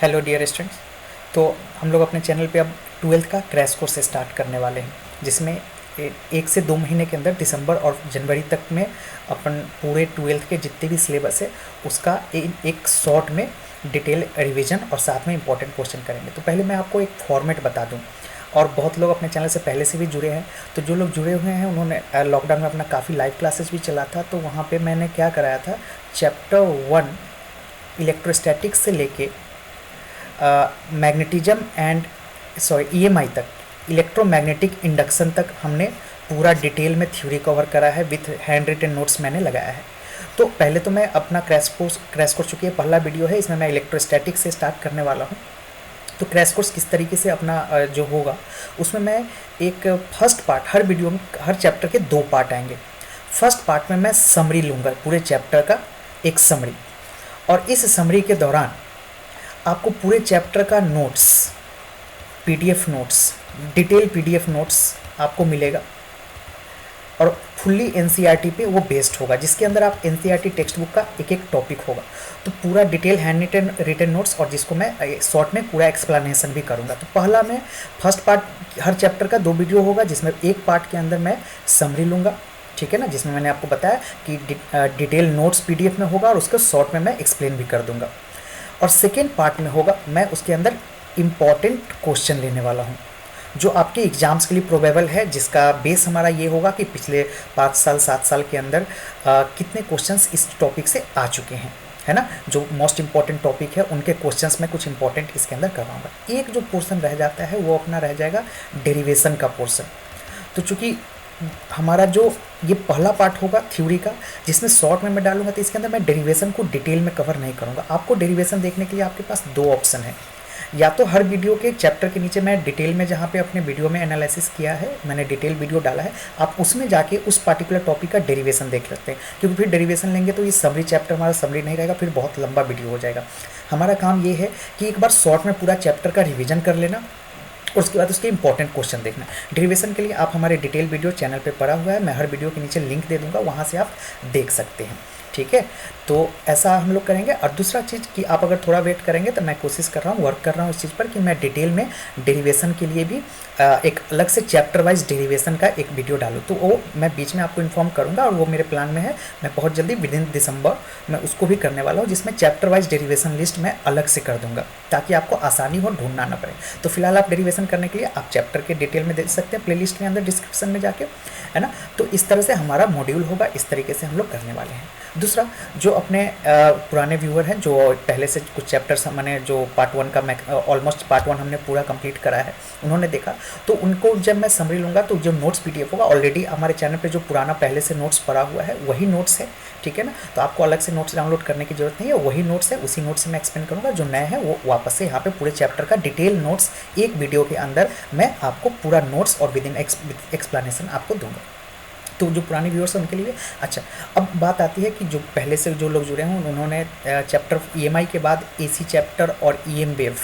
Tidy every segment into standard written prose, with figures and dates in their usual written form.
Hello dear students. तो हम लोग अपने चैनल पे अब ट्वेल्थ का क्रैश कोर्स स्टार्ट करने वाले हैं, जिसमें 1 से 2 महीने के अंदर दिसंबर और जनवरी तक में अपन पूरे ट्वेल्थ के जितने भी सिलेबस है उसका एक शॉर्ट में डिटेल रिवीजन और साथ में इंपॉर्टेंट क्वेश्चन करेंगे। तो पहले मैं आपको एक फॉर्मेट बता दूं, और बहुत लोग अपने चैनल से पहले से भी जुड़े हैं, तो जो लोग जुड़े हुए हैं उन्होंने लॉकडाउन में अपना काफ़ी लाइव क्लासेस भी चला था, तो वहाँ पे मैंने क्या कराया था, चैप्टर 1 इलेक्ट्रोस्टैटिक्स से लेके मैग्नेटिज्म एंड ईएमआई तक, इलेक्ट्रोमैग्नेटिक इंडक्शन तक हमने पूरा डिटेल में थ्योरी कवर करा है, विथ हैंड रिटन नोट्स मैंने लगाया है। तो पहले तो मैं अपना क्रैश कोर्स चुकी है, पहला वीडियो है, इसमें मैं इलेक्ट्रोस्टैटिक से स्टार्ट करने वाला हूँ। तो क्रैश कोर्स किस तरीके से अपना जो होगा उसमें मैं एक फर्स्ट पार्ट, हर वीडियो में हर चैप्टर के 2 पार्ट आएंगे। फर्स्ट पार्ट में मैं समरी लूँगा, पूरे चैप्टर का एक समरी, और इस समरी के दौरान आपको पूरे चैप्टर का notes, PDF notes, detail PDF notes आपको मिलेगा, और फुल्ली एनसीईआरटी पे वो बेस्ड होगा, जिसके अंदर आप एनसीईआरटी टेक्स्ट बुक का एक एक टॉपिक होगा। तो पूरा डिटेल हैंड रिटन नोट्स, और जिसको मैं शॉर्ट में पूरा एक्सप्लेनेशन भी करूँगा। तो पहला मैं फर्स्ट पार्ट, हर चैप्टर का 2 वीडियो होगा, जिसमें एक पार्ट के अंदर मैं समरी लूँगा, ठीक है ना, जिसमें मैंने आपको बताया कि डिटेल नोट्स पीडीएफ में होगा और उसको शॉर्ट में मैं एक्सप्लेन भी कर दूंगा। और सेकेंड पार्ट में होगा, मैं उसके अंदर इम्पॉर्टेंट क्वेश्चन लेने वाला हूँ जो आपके एग्जाम्स के लिए प्रोबेबल है, जिसका बेस हमारा ये होगा कि पिछले 5 साल 7 साल के अंदर कितने क्वेश्चंस इस टॉपिक से आ चुके हैं, है ना। जो मोस्ट इंपॉर्टेंट टॉपिक है उनके क्वेश्चंस में कुछ इंपॉर्टेंट इसके अंदर करवाऊंगा। एक जो पोर्शन रह जाता है वो अपना रह जाएगा डेरिवेशन का पोर्शन। तो चूँकि हमारा जो ये पहला पार्ट होगा थ्योरी का, जिसमें शॉर्ट में मैं डालूंगा, तो इसके अंदर मैं डेरिवेशन को डिटेल में कवर नहीं करूंगा। आपको डेरिवेशन देखने के लिए आपके पास 2 ऑप्शन है, या तो हर वीडियो के चैप्टर के नीचे मैं डिटेल में, जहाँ पे अपने वीडियो में एनालिसिस किया है, मैंने डिटेल वीडियो डाला है, आप उसमें जाके उस पार्टिकुलर टॉपिक का डेरिवेशन देख सकते हैं, क्योंकि फिर डेरिवेशन लेंगे तो ये समरी चैप्टर हमारा समरी नहीं रहेगा, फिर बहुत लंबा वीडियो हो जाएगा। हमारा काम ये है कि एक बार शॉर्ट में पूरा चैप्टर का रिविजन कर लेना, और उसके बाद उसके इंपॉर्टेंट क्वेश्चन देखना। डेरिवेशन के लिए आप हमारे डिटेल वीडियो चैनल पे पड़ा हुआ है, मैं हर वीडियो के नीचे लिंक दे दूंगा, वहाँ से आप देख सकते हैं, ठीक है। तो ऐसा हम लोग करेंगे। और दूसरा चीज़ कि आप अगर थोड़ा वेट करेंगे तो मैं कोशिश कर रहा हूँ, वर्क कर रहा हूँ इस चीज़ पर कि मैं डिटेल में डेरिवेशन के लिए भी एक अलग से चैप्टर वाइज डेरिवेशन का एक वीडियो डालूँ, तो वो मैं बीच में आपको इन्फॉर्म करूँगा, और वो मेरे प्लान में है। मैं बहुत जल्दी विद इन दिसंबर मैं उसको भी करने वाला हूँ, जिसमें चैप्टर वाइज डेरिवेशन लिस्ट मैं अलग से कर दूँगा, ताकि आपको आसानी हो, ढूंढना ना पड़े। तो फिलहाल आप डेरिवेशन करने के लिए आप चैप्टर के डिटेल में देख सकते हैं, प्लेलिस्ट में अंदर डिस्क्रिप्शन में जाके, है ना। तो इस तरह से हमारा मॉड्यूल होगा, इस तरीके से हम लोग करने वाले हैं। दूसरा, जो अपने पुराने व्यूअर हैं, जो पहले से कुछ चैप्टर्स मैंने जो पार्ट 1 का ऑलमोस्ट पार्ट 1 हमने पूरा कंप्लीट करा है, उन्होंने देखा, तो उनको जब मैं समरी लूँगा तो जो नोट्स पीडीएफ होगा, ऑलरेडी हमारे चैनल पे जो पुराना पहले से नोट्स पड़ा हुआ है वही नोट्स है, ठीक है ना। तो आपको अलग से नोट्स डाउनलोड करने की जरूरत नहीं है, वही नोट्स है, उसी नोट्स से मैं एक्सप्लेन करूँगा। जो नए हैं वो वापस से यहाँ पे पूरे चैप्टर का डिटेल नोट्स एक वीडियो के अंदर मैं आपको पूरा नोट्स और विद इन एक्सप्लेनेशन आपको दूंगा। तो जो पुराने व्यूअर्स हैं उनके लिए। अच्छा, अब बात आती है कि जो पहले से जो लोग जुड़े हों, उन्होंने चैप्टर ईएमआई के बाद एसी चैप्टर और ईएम वेव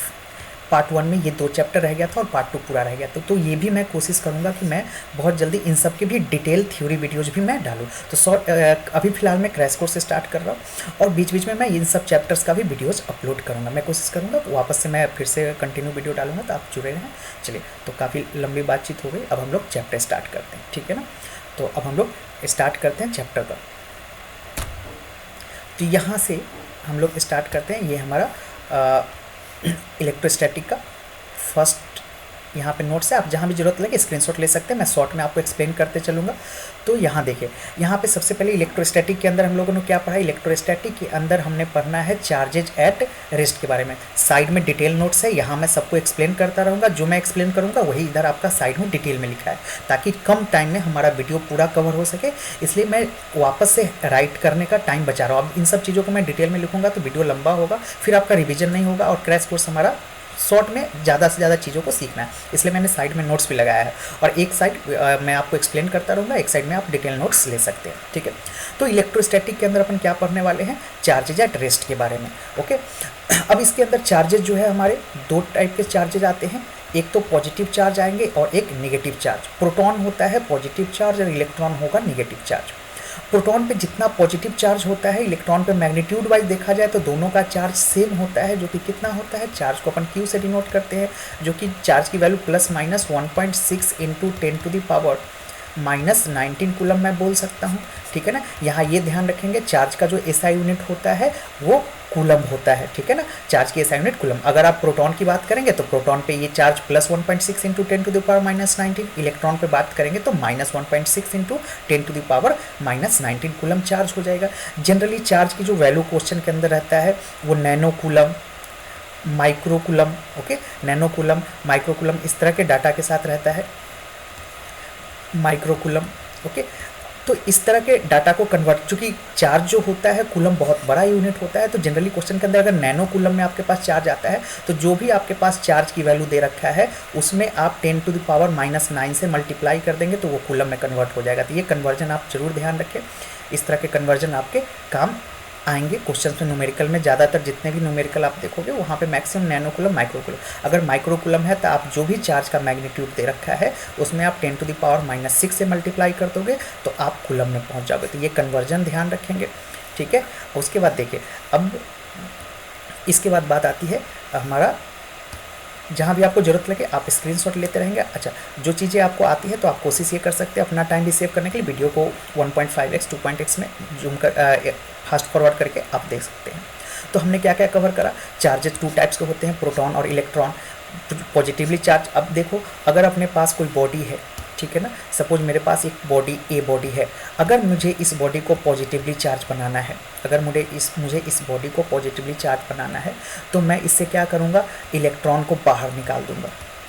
पार्ट 1 में ये 2 चैप्टर रह गया था, और पार्ट 2 पूरा रह गया था। तो ये भी मैं कोशिश करूँगा कि मैं बहुत जल्दी इन सब के भी डिटेल थ्योरी वीडियोज़ भी मैं डालूँ। तो अभी फ़िलहाल मैं क्रैश कोर्स से स्टार्ट कर रहा हूँ, और बीच बीच में मैं इन सब चैप्टर्स का भी वीडियोज़ अपलोड करूँगा। मैं कोशिश करूँगा वापस से मैं फिर से कंटिन्यू वीडियो डालूँगा, तो आप जुड़े रहें। चलिए, तो काफ़ी लंबी बातचीत हो गई, अब हम लोग चैप्टर स्टार्ट करते हैं, ठीक है ना। तो अब हम लोग स्टार्ट करते हैं चैप्टर का। तो यहाँ से हम लोग स्टार्ट करते हैं, ये हमारा इलेक्ट्रोस्टैटिक का फर्स्ट यहाँ पे नोट्स है। आप जहाँ भी जरूरत लगे स्क्रीनशॉट ले सकते हैं, मैं शॉर्ट में आपको एक्सप्लेन करते चलूँगा। तो यहाँ देखिए, यहाँ पे सबसे पहले इलेक्ट्रोस्टैटिक के अंदर हम लोगों ने क्या पढ़ा। इलेक्ट्रोस्टैटिक के अंदर हमने पढ़ना है चार्जेज एट रेस्ट के बारे में। साइड में डिटेल नोट्स है, यहाँ मैं सबको एक्सप्लेन करता रहूँगा, जो मैं एक्सप्लेन करूँगा वही इधर आपका साइड में डिटेल में लिखा है, ताकि कम टाइम में हमारा वीडियो पूरा कवर हो सके। इसलिए मैं वापस से राइट करने का टाइम बचा रहा हूँ। अब इन सब चीज़ों को मैं डिटेल में लिखूँगा तो वीडियो लंबा होगा, फिर आपका रिविजन नहीं होगा, और क्रैश कोर्स हमारा शॉर्ट में ज़्यादा से ज़्यादा चीज़ों को सीखना है। इसलिए मैंने साइड में नोट्स भी लगाया है, और एक साइड मैं आपको एक्सप्लेन करता रहूँगा, एक साइड में आप डिटेल नोट्स ले सकते हैं, ठीक है। तो इलेक्ट्रोस्टैटिक के अंदर अपन क्या पढ़ने वाले हैं, चार्जेज एट रेस्ट के बारे में, ओके। अब इसके अंदर चार्जेज जो है हमारे 2 टाइप के चार्जेज आते हैं, एक तो पॉजिटिव चार्ज आएंगे और एक निगेटिव चार्ज। प्रोटॉन होता है पॉजिटिव चार्ज और इलेक्ट्रॉन होगा निगेटिव चार्ज। प्रोटॉन पे जितना पॉजिटिव चार्ज होता है, इलेक्ट्रॉन पे मैग्नीट्यूड वाइज देखा जाए तो दोनों का चार्ज सेम होता है, जो कि कितना होता है, चार्ज को अपन क्यू से डिनोट करते हैं, जो कि चार्ज की value plus minus 1.6 into 10⁻⁻19 coulomb मैं बोल सकता हूँ। ठीक है ना, यहाँ ये ध्यान रखेंगे चार्ज का जो एसआई यूनिट होता है वो कूलम होता है। ठीक है ना, चार्ज की एसआई यूनिट कूलम। अगर आप प्रोटॉन की बात करेंगे तो प्रोटॉन पे ये चार्ज प्लस 1.6 इंटू 10⁻⁻19, इलेक्ट्रॉन पे बात करेंगे तो माइनस 1.6 इंटू 10⁻⁻19 कूलम चार्ज हो जाएगा। जनरली चार्ज की जो वैल्यू क्वेश्चन के अंदर रहता है वो nano coulomb, micro coulomb, okay, nano coulomb, micro coulomb इस तरह के डाटा के साथ रहता है, माइक्रो कूलम, ओके। तो इस तरह के डाटा को कन्वर्ट, चूँकि चार्ज जो होता है कूलम बहुत बड़ा यूनिट होता है, तो जनरली क्वेश्चन के अंदर अगर नैनो कूलम में आपके पास चार्ज आता है तो जो भी आपके पास चार्ज की वैल्यू दे रखा है उसमें आप 10⁻⁻9 से मल्टीप्लाई कर देंगे तो वो कूलम में कन्वर्ट हो जाएगा। तो ये कन्वर्जन आप जरूर ध्यान रखें, इस तरह के कन्वर्जन आपके काम आएंगे क्वेश्चन में। न्यूमेरिकल में ज़्यादातर जितने भी न्यूमेरिकल आप देखोगे वहाँ पे maximum nano coulomb, micro coulomb. अगर माइक्रो कूलम है तो आप जो भी चार्ज का मैग्नीट्यूड दे रखा है उसमें आप 10⁻⁻6 से मल्टीप्लाई कर दोगे तो आप कूलम में पहुँच जाओगे। तो ये कन्वर्जन ध्यान रखेंगे, ठीक है। उसके बाद देखिए, अब इसके बाद बात आती है हमारा, जहाँ भी आपको ज़रूरत लगे आप स्क्रीनशॉट लेते रहेंगे। अच्छा, जो चीज़ें आपको आती है तो आप कोशिश ये कर सकते हैं अपना टाइम भी सेव करने के लिए वीडियो को 1.5x 2.x में जूम कर फास्ट फॉरवर्ड करके आप देख सकते हैं। तो हमने क्या क्या कवर करा, चार्जेस 2 टाइप्स के होते हैं, प्रोटॉन और इलेक्ट्रॉन, पॉजिटिवली चार्ज। अब देखो, अगर अपने पास कोई बॉडी है, ठीक है ना, सपोज मेरे पास एक बॉडी ए बॉडी है, अगर मुझे इस बॉडी को पॉजिटिवली चार्ज बनाना है, अगर मुझे इस बॉडी को पॉजिटिवली चार्ज बनाना है तो मैं इससे क्या करूँगा, इलेक्ट्रॉन को बाहर निकाल दूंगा,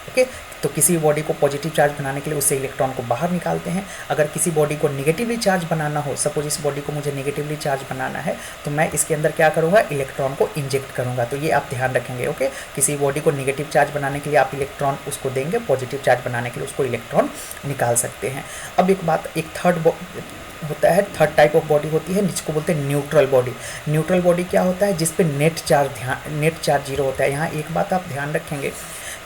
ओके। तो किसी बॉडी को पॉजिटिव चार्ज बनाने के लिए उससे इलेक्ट्रॉन को बाहर निकालते हैं। अगर किसी बॉडी को निगेटिवली चार्ज बनाना हो, सपोज इस बॉडी को मुझे निगेटिवली चार्ज बनाना है तो मैं इसके अंदर क्या करूँगा, इलेक्ट्रॉन को इंजेक्ट करूँगा। तो ये आप ध्यान रखेंगे, ओके। किसी बॉडी को निगेटिव चार्ज बनाने के लिए आप इलेक्ट्रॉन उसको देंगे, पॉजिटिव चार्ज बनाने के लिए उसको इलेक्ट्रॉन निकाल सकते हैं। अब एक बात, एक third third type of body होती है जिसको बोलते हैं न्यूट्रल बॉडी। न्यूट्रल बॉडी क्या होता है, जिस पे नेट चार्ज जीरो होता है। यहाँ एक बात आप ध्यान रखेंगे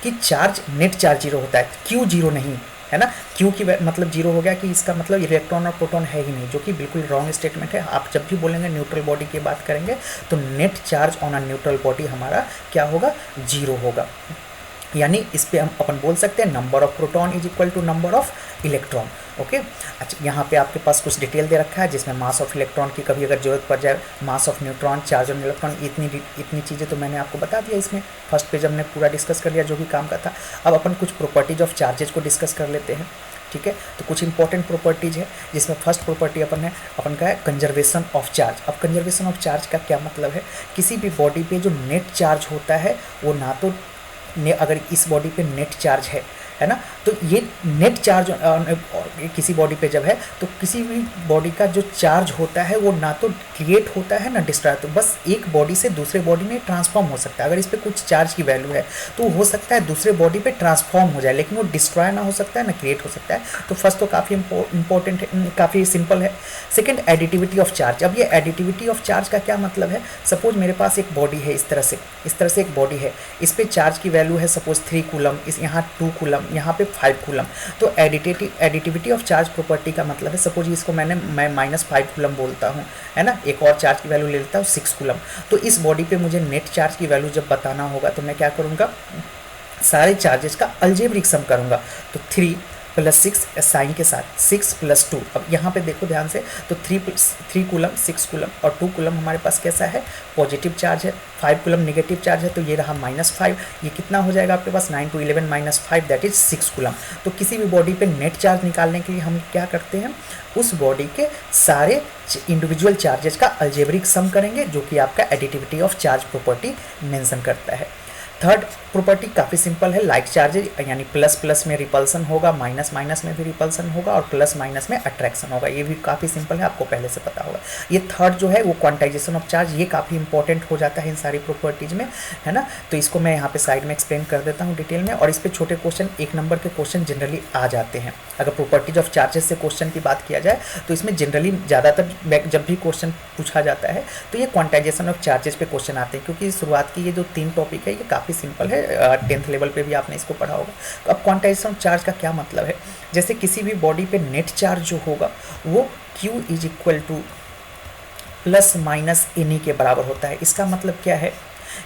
कि चार्ज नेट चार्ज जीरो होता है, क्यू जीरो नहीं है ना। क्यू की मतलब जीरो हो गया कि इसका मतलब इलेक्ट्रॉन और प्रोटॉन है ही नहीं, जो कि बिल्कुल रॉन्ग स्टेटमेंट है। आप जब भी बोलेंगे न्यूट्रल बॉडी की बात करेंगे तो net charge on a neutral body हमारा क्या होगा, जीरो होगा। यानी इस पे हम अपन बोल सकते हैं number of proton is equal to number of electron, okay. अच्छा, यहाँ पे आपके पास कुछ डिटेल दे रखा है जिसमें मास ऑफ इलेक्ट्रॉन की कभी अगर जरूरत पड़ जाए, mass of neutron, charge on electron, इतनी चीज़ें तो मैंने आपको बता दिया। इसमें फर्स्ट पेज हमने पूरा डिस्कस कर लिया जो भी काम का था। अब अपन कुछ प्रॉपर्टीज ऑफ चार्जेज को डिस्कस कर लेते हैं, ठीक है। तो कुछ इंपॉर्टेंट प्रॉपर्टीज है जिसमें फर्स्ट प्रॉपर्टी अपन का है कंजर्वेशन ऑफ चार्ज। अब कंजर्वेशन ऑफ चार्ज का क्या मतलब है, किसी भी बॉडी पे जो नेट चार्ज होता है वो ना तो अगर इस बॉडी पे नेट चार्ज है ना, तो ये नेट चार्ज किसी बॉडी पे जब है तो किसी भी बॉडी का जो चार्ज होता है वो ना तो क्रिएट होता है ना डिस्ट्रॉय, तो बस एक बॉडी से दूसरे बॉडी में ट्रांसफॉर्म हो सकता है। अगर इस पर कुछ चार्ज की वैल्यू है तो हो सकता है दूसरे बॉडी पे ट्रांसफॉर्म हो जाए, लेकिन वो डिस्ट्रॉय ना हो सकता है ना क्रिएट हो सकता है। तो फर्स्ट तो काफ़ी इंपॉर्टेंट है, काफ़ी सिंपल है। Second, additivity of charge. अब ये एडिटिविटी ऑफ चार्ज का क्या मतलब है, सपोज मेरे पास एक बॉडी है, इस तरह से एक बॉडी है, इस पर चार्ज की वैल्यू है सपोज 3 कूलम, इस यहाँ 2 कूलम, यहाँ पे 5 कूलम। तो एडिटिविटी ऑफ चार्ज प्रॉपर्टी का मतलब है, सपोज इसको मैं -5 कूलम बोलता हूँ, है ना, एक और चार्ज की वैल्यू ले लेता हूँ 6 कूलम। तो इस बॉडी पे मुझे नेट चार्ज की वैल्यू जब बताना होगा तो मैं क्या करूँगा, सारे चार्जेस का अलजेब्रिक सम करूँगा। तो 3 + 6 साइन के साथ 6 + 2। अब यहाँ पे देखो ध्यान से, तो 3 कूलम, 6 कूलम और 2 कूलम हमारे पास कैसा है, पॉजिटिव चार्ज है, 5 कूलम निगेटिव चार्ज है, तो ये रहा -5। ये कितना हो जाएगा आपके पास, 9 × 11 - 5 दैट इज 6 कूलम। तो किसी भी बॉडी पे नेट चार्ज निकालने के लिए हम क्या करते हैं, उस बॉडी के सारे इंडिविजुअल चार्जेस का अलजेब्रिक सम करेंगे, जो कि आपका additivity of charge property mention करता है। थर्ड प्रॉपर्टी काफ़ी सिंपल है, लाइक चार्जेज, यानी प्लस में रिपल्सन होगा, माइनस में भी रिपल्सन होगा और प्लस में अट्रैक्शन होगा। ये भी काफ़ी सिंपल है, आपको पहले से पता होगा। ये थर्ड जो है वो क्वांटाइजेशन ऑफ चार्ज, ये काफ़ी इंपॉर्टेंट हो जाता है इन सारी प्रॉपर्टीज में, है ना। तो इसको मैं यहाँ पे साइड में एक्सप्लेन कर देता हूँ डिटेल में, और इस पर छोटे क्वेश्चन 1 नंबर के क्वेश्चन जनरली आ जाते हैं। अगर प्रॉपर्टीज ऑफ चार्जेस से क्वेश्चन की बात किया जाए तो इसमें जनरली ज़्यादातर जब भी क्वेश्चन पूछा जाता है तो ये क्वांटाइजेशन ऑफ चार्जेस पे क्वेश्चन आते हैं, क्योंकि शुरुआत की ये जो 3 टॉपिक है ये काफ़ी सिंपल है, 10th लेवल पे भी आपने इसको पढ़ा होगा। तो अब क्वांटाइजेशन ऑफ चार्ज का क्या मतलब है, जैसे किसी भी बॉडी पे नेट चार्ज जो होगा वो Q is equal to plus minus n के बराबर होता है। इसका मतलब क्या है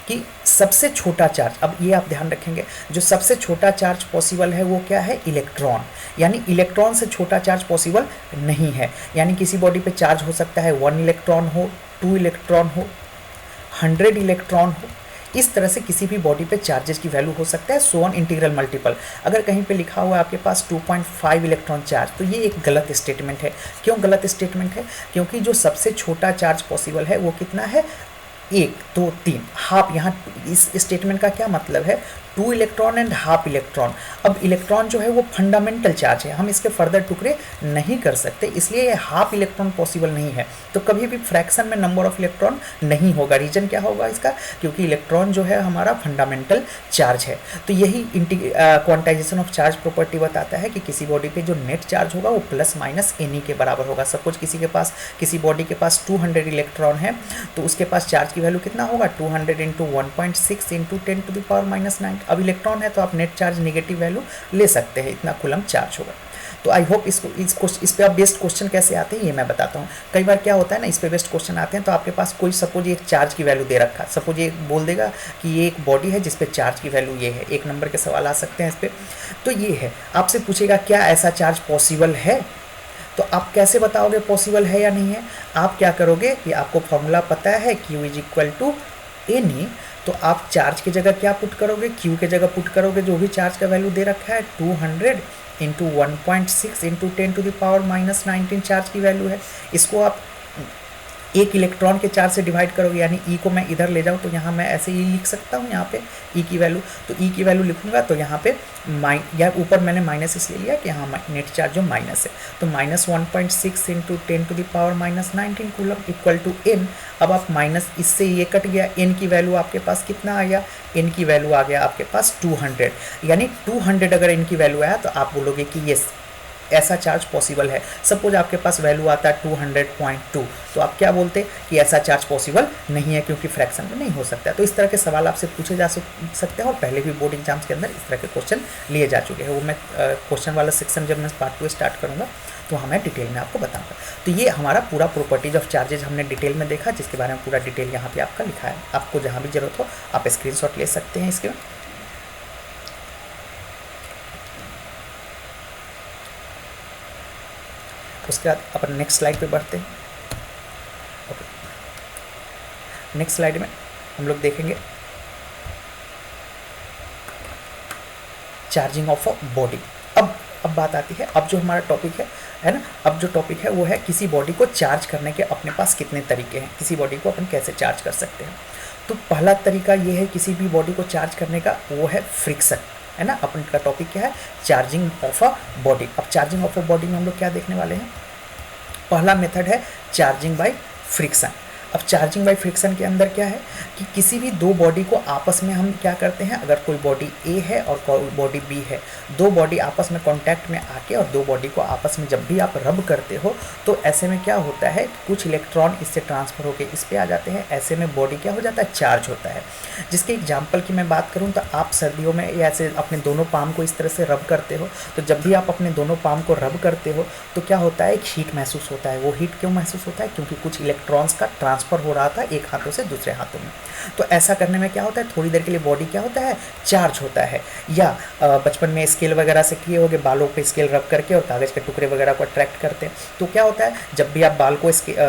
कि सबसे छोटा चार्ज, अब ये आप ध्यान रखेंगे, जो सबसे छोटा चार्ज पॉसिबल है वो क्या है, इलेक्ट्रॉन। यानी इलेक्ट्रॉन से छोटा चार्ज पॉसिबल नहीं है। यानी किसी बॉडी पे चार्ज हो सकता है 1 इलेक्ट्रॉन हो, 2 इलेक्ट्रॉन हो, 100 इलेक्ट्रॉन हो। इस तरह से किसी भी बॉडी पे चार्जेस की वैल्यू हो सकता है, सो ऑन इंटीग्रल मल्टीपल। अगर कहीं पे लिखा हुआ है आपके पास 2.5 इलेक्ट्रॉन चार्ज, तो ये एक गलत स्टेटमेंट है। क्यों गलत स्टेटमेंट है? क्योंकि जो सबसे छोटा चार्ज पॉसिबल है वो कितना है, 1 2 3 हाफ। यहाँ इस स्टेटमेंट का क्या मतलब है, 2 इलेक्ट्रॉन एंड हाफ इलेक्ट्रॉन। अब इलेक्ट्रॉन जो है वो फंडामेंटल चार्ज है, हम इसके फर्दर टुकड़े नहीं कर सकते, इसलिए ये हाफ इलेक्ट्रॉन पॉसिबल नहीं है। तो कभी भी फ्रैक्शन में नंबर ऑफ इलेक्ट्रॉन नहीं होगा। रीजन क्या होगा इसका, क्योंकि इलेक्ट्रॉन जो है हमारा फंडामेंटल चार्ज है। तो यही क्वांटाइजेशन ऑफ चार्ज प्रॉपर्टी बताता है कि किसी बॉडी पे जो नेट चार्ज होगा वो प्लस माइनस एन के बराबर होगा। सपोज किसी बॉडी के पास 200 इलेक्ट्रॉन है, तो उसके पास चार्ज की वैल्यू कितना होगा, 200 इंटू 1.6 इंटू 10⁻⁹। अब इलेक्ट्रॉन है तो आप नेट चार्ज नेगेटिव वैल्यू ले सकते हैं, इतना कूलम चार्ज होगा। तो आई होप इस पे आप बेस्ड क्वेश्चन कैसे आते हैं ये मैं बताता हूँ। कई बार क्या होता है ना, इस पे बेस्ड क्वेश्चन आते हैं तो आपके पास कोई सपोज एक चार्ज की वैल्यू दे रखा है, सपोज ये बोल देगा कि ये एक बॉडी है जिस पे चार्ज की वैल्यू ये है, 1 नंबर के सवाल आ सकते हैं इस पर। तो ये है, आपसे पूछेगा क्या ऐसा चार्ज पॉसिबल है, तो आप कैसे बताओगे पॉसिबल है या नहीं है। आप क्या करोगे कि आपको फॉर्मूला पता है Q is equal to n, तो आप चार्ज की जगह क्या पुट करोगे, Q की जगह पुट करोगे जो भी चार्ज का वैल्यू दे रखा है, 200 इंटू 1.6 इंटू 10⁻⁹ चार्ज की वैल्यू है। इसको आप 1 इलेक्ट्रॉन के चार्ज से डिवाइड करोगे, यानी E को मैं इधर ले जाऊँ तो यहाँ मैं ऐसे ही लिख सकता हूँ, यहाँ पे E की वैल्यू, तो E की वैल्यू लिखूंगा तो यहाँ पे या ऊपर मैंने माइनस इसलिए लिया कि यहाँ नेट चार्ज जो माइनस है, तो -1.6 into 10⁻⁹ coulomb equal to n। अब आप माइनस इससे ये कट गया, n की वैल्यू आपके पास कितना आ गया, n की वैल्यू आ गया आपके पास 200। यानी 200 अगर n की वैल्यू आया तो आप बोलोगे कि ये ऐसा चार्ज पॉसिबल है। सपोज आपके पास वैल्यू आता है 200.2, तो आप क्या बोलते हैं कि ऐसा चार्ज पॉसिबल नहीं है क्योंकि फ्रैक्शन में नहीं हो सकता है। तो इस तरह के सवाल आपसे पूछे जा सकते हैं और पहले भी बोर्ड एग्जाम्स के अंदर इस तरह के क्वेश्चन लिए जा चुके हैं। वो मैं क्वेश्चन वाला सेक्शन जब मैं पार्ट 2 स्टार्ट करूँगा तो हमें डिटेल में आपको बताऊंगा। तो ये हमारा पूरा प्रॉपर्टीज ऑफ चार्जेज हमने डिटेल में देखा, जिसके बारे में पूरा डिटेल यहाँ पे आपका लिखा है। आपको जहाँ भी जरूरत हो आप स्क्रीनशॉट ले सकते हैं इसके। उसके बाद अपन नेक्स्ट स्लाइड पे बढ़ते हैं। ओके, नेक्स्ट स्लाइड में हम लोग देखेंगे चार्जिंग ऑफ अ बॉडी। अब बात आती है, अब जो हमारा टॉपिक है ना, अब जो टॉपिक है वो है किसी बॉडी को चार्ज करने के अपने पास कितने तरीके हैं, किसी बॉडी को अपन कैसे चार्ज कर सकते हैं। तो पहला तरीका ये है किसी भी बॉडी को चार्ज करने का, वो है फ्रिक्शन, है ना। अपन का टॉपिक क्या है, चार्जिंग ऑफ अ बॉडी। अब चार्जिंग ऑफ अ बॉडी में हम लोग क्या देखने वाले हैं, पहला मेथड है चार्जिंग बाय फ्रिक्शन। अब चार्जिंग बाय फ्रिक्शन के अंदर क्या है कि किसी भी दो बॉडी को आपस में हम क्या करते हैं, अगर कोई बॉडी ए है और कोई बॉडी बी है, दो बॉडी आपस में कांटेक्ट में आके और दो बॉडी को आपस में जब भी आप रब करते हो तो ऐसे में क्या होता है, कुछ इलेक्ट्रॉन इससे ट्रांसफ़र होकर इस पे आ जाते हैं, ऐसे में बॉडी क्या हो जाता है, चार्ज होता है। जिसके एग्जाम्पल की मैं बात करूँ तो आप सर्दियों में ऐसे अपने दोनों पाम को इस तरह से रब करते हो, तो जब भी आप अपने दोनों पाम को रब करते हो तो क्या होता है, एक हीट महसूस होता है। वो हीट क्यों महसूस होता है, क्योंकि कुछ इलेक्ट्रॉन्स का ट्रांसफ़र हो रहा था एक हाथों से दूसरे हाथों में। तो ऐसा करने में क्या होता है, थोड़ी देर के लिए बॉडी क्या होता है, चार्ज होता है। या बचपन में स्केल वगैरह से किए होगे, बालों पे स्केल रब करके और कागज़ के टुकड़े वगैरह को अट्रैक्ट करते हैं, तो क्या होता है, जब भी आप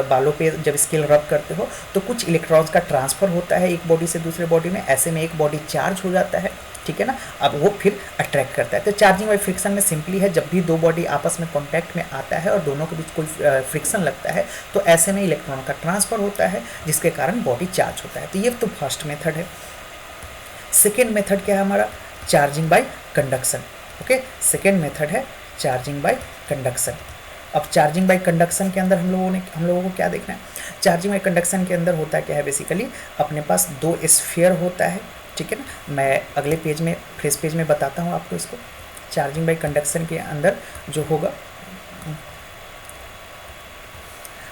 बालों पे जब स्केल रब करते हो तो कुछ इलेक्ट्रॉन्स का ट्रांसफ़र होता है एक बॉडी से दूसरे बॉडी में, ऐसे में एक बॉडी चार्ज हो जाता है, ठीक है ना। अब वो फिर अट्रैक्ट करता है। तो चार्जिंग बाय फ्रिक्शन में सिंपली है, जब भी दो बॉडी आपस में कांटेक्ट में आता है और दोनों के बीच कोई फ्रिक्शन लगता है तो ऐसे में इलेक्ट्रॉन का ट्रांसफ़र होता है, जिसके कारण बॉडी चार्ज होता है। तो ये तो फर्स्ट मेथड है। सेकेंड मेथड क्या है हमारा, charging by conduction. Okay, second method है चार्जिंग बाय कंडक्शन। अब चार्जिंग बाय कंडक्शन के अंदर हम लोगों को क्या देखना है, चार्जिंग बाय कंडक्शन के अंदर होता क्या है, बेसिकली अपने पास दो स्फीयर होता है, ठीक है ना। मैं अगले पेज में, फ्रेश पेज में बताता हूँ आपको इसको। चार्जिंग बाय कंडक्शन के अंदर जो होगा,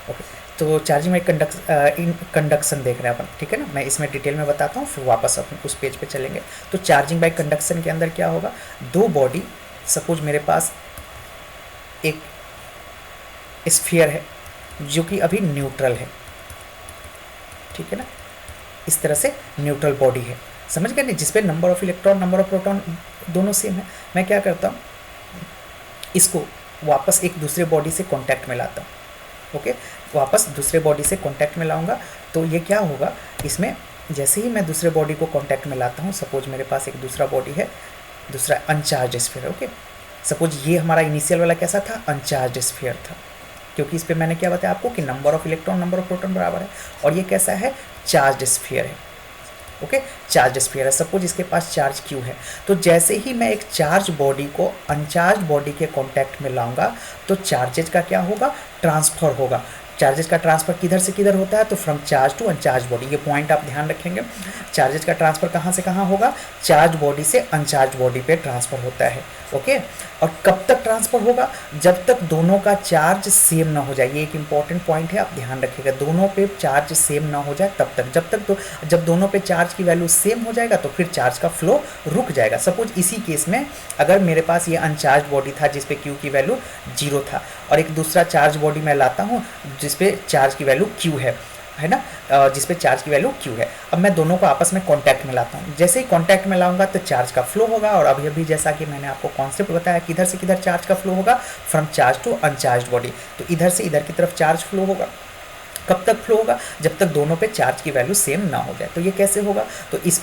ओके, तो चार्जिंग बाय कंडक्शन देख रहे हैं अपन, ठीक है ना। मैं इसमें डिटेल में बताता हूँ, फिर वापस अपन उस पेज पे चलेंगे। तो चार्जिंग बाय कंडक्शन के अंदर क्या होगा, दो बॉडी, सपोज मेरे पास एक स्फीयर है, जो कि अभी न्यूट्रल है, ठीक है ना। इस तरह से न्यूट्रल बॉडी है, समझ गए नहीं, जिसपे number of electron number of proton दोनों सेम है। मैं क्या करता हूँ, इसको वापस एक दूसरे बॉडी से कांटेक्ट में लाता हूँ। ओके, वापस दूसरे बॉडी से कांटेक्ट में लाऊंगा तो ये क्या होगा, इसमें जैसे ही मैं दूसरे बॉडी को कांटेक्ट में लाता हूँ, सपोज मेरे पास एक दूसरा बॉडी है, दूसरा अनचार्ज स्फीयर। ओके, सपोज ये हमारा इनिशियल वाला कैसा था, अनचार्ज स्फीयर था, क्योंकि इस पर मैंने क्या बताया आपको कि number of electron number of proton बराबर है। और ये कैसा है, चार्ज स्फीयर है। ओके, चार्ज स्फीयर है, सपोज इसके पास चार्ज क्यू है। तो जैसे ही मैं एक चार्ज बॉडी को अनचार्ज बॉडी के कांटेक्ट में लाऊंगा तो चार्जेज का क्या होगा, ट्रांसफर होगा। चार्जेस का ट्रांसफर किधर से किधर होता है, तो from charge to uncharge body. ये पॉइंट आप ध्यान रखेंगे, चार्जेस का ट्रांसफर कहाँ से कहाँ होगा, चार्ज बॉडी से अनचार्ज बॉडी पे ट्रांसफर होता है। ओके, और कब तक ट्रांसफर होगा, जब तक दोनों का चार्ज सेम ना हो जाए। ये एक इंपॉर्टेंट पॉइंट है, आप ध्यान रखिएगा, दोनों पे चार्ज सेम ना हो जाए तब तक। जब दोनों पे चार्ज की वैल्यू सेम हो जाएगा तो फिर चार्ज का फ्लो रुक जाएगा। सपोज इसी केस में अगर मेरे पास ये अनचार्ज बॉडी था जिसपे क्यू की वैल्यू 0 था, और एक दूसरा चार्ज बॉडी मैं लाता हूँ जिसपे चार्ज की वैल्यू क्यू है ना, जिसपे चार्ज की वैल्यू क्यू है। अब मैं दोनों को आपस में कांटेक्ट में लाता हूँ, जैसे ही कांटेक्ट में लाऊंगा तो चार्ज का फ्लो होगा। और अभी अभी जैसा कि मैंने आपको कॉन्सेप्ट बताया, किधर से किधर चार्ज का फ्लो होगा, from charge to uncharge body. तो इधर से इधर की तरफ चार्ज फ्लो होगा। कब तक फ्लो होगा, जब तक दोनों पे चार्ज की वैल्यू सेम ना हो जाए। तो ये कैसे होगा, तो इस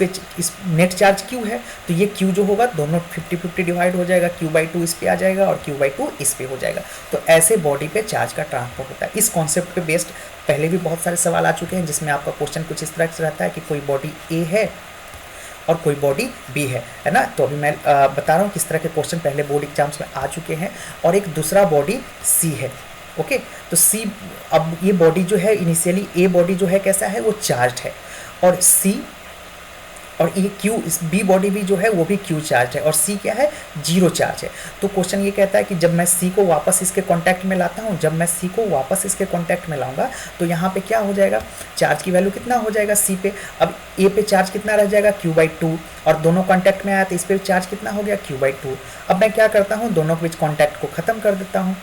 नेट चार्ज क्यू है, तो ये क्यू जो होगा दोनों 50-50 डिवाइड हो जाएगा, Q/2 इस पे आ जाएगा और Q/2 इस पे हो जाएगा। तो ऐसे बॉडी पे चार्ज का ट्रांसफर होता है। इस कॉन्सेप्ट पे बेस्ड पहले भी बहुत सारे सवाल आ चुके हैं, जिसमें आपका क्वेश्चन कुछ इस तरह से रहता है कि कोई बॉडी ए है और कोई बॉडी बी है ना। तो अभी मैं बता रहा हूँ किस तरह के क्वेश्चन पहले बोर्ड एग्जाम्स में आ चुके हैं। और एक दूसरा बॉडी सी है। ओके, तो सी, अब ये बॉडी जो है इनिशियली ए बॉडी जो है कैसा है, वो चार्ज है, और सी और ये क्यू, इस बी बॉडी भी जो है वो भी क्यू चार्ज है, और सी क्या है, 0 चार्ज है। तो क्वेश्चन ये कहता है कि जब मैं सी को वापस इसके कांटेक्ट में लाता हूँ, जब मैं सी को वापस इसके कांटेक्ट में लाऊंगा तो यहाँ पे क्या हो जाएगा, चार्ज की वैल्यू कितना हो जाएगा सी पे। अब ए पे चार्ज कितना रह जाएगा, Q/2, और दोनों कांटेक्ट में आया तो इस पर चार्ज कितना हो गया, Q/2। अब मैं क्या करता हूँ, दोनों के बीच कॉन्टैक्ट को ख़त्म कर देता हूँ।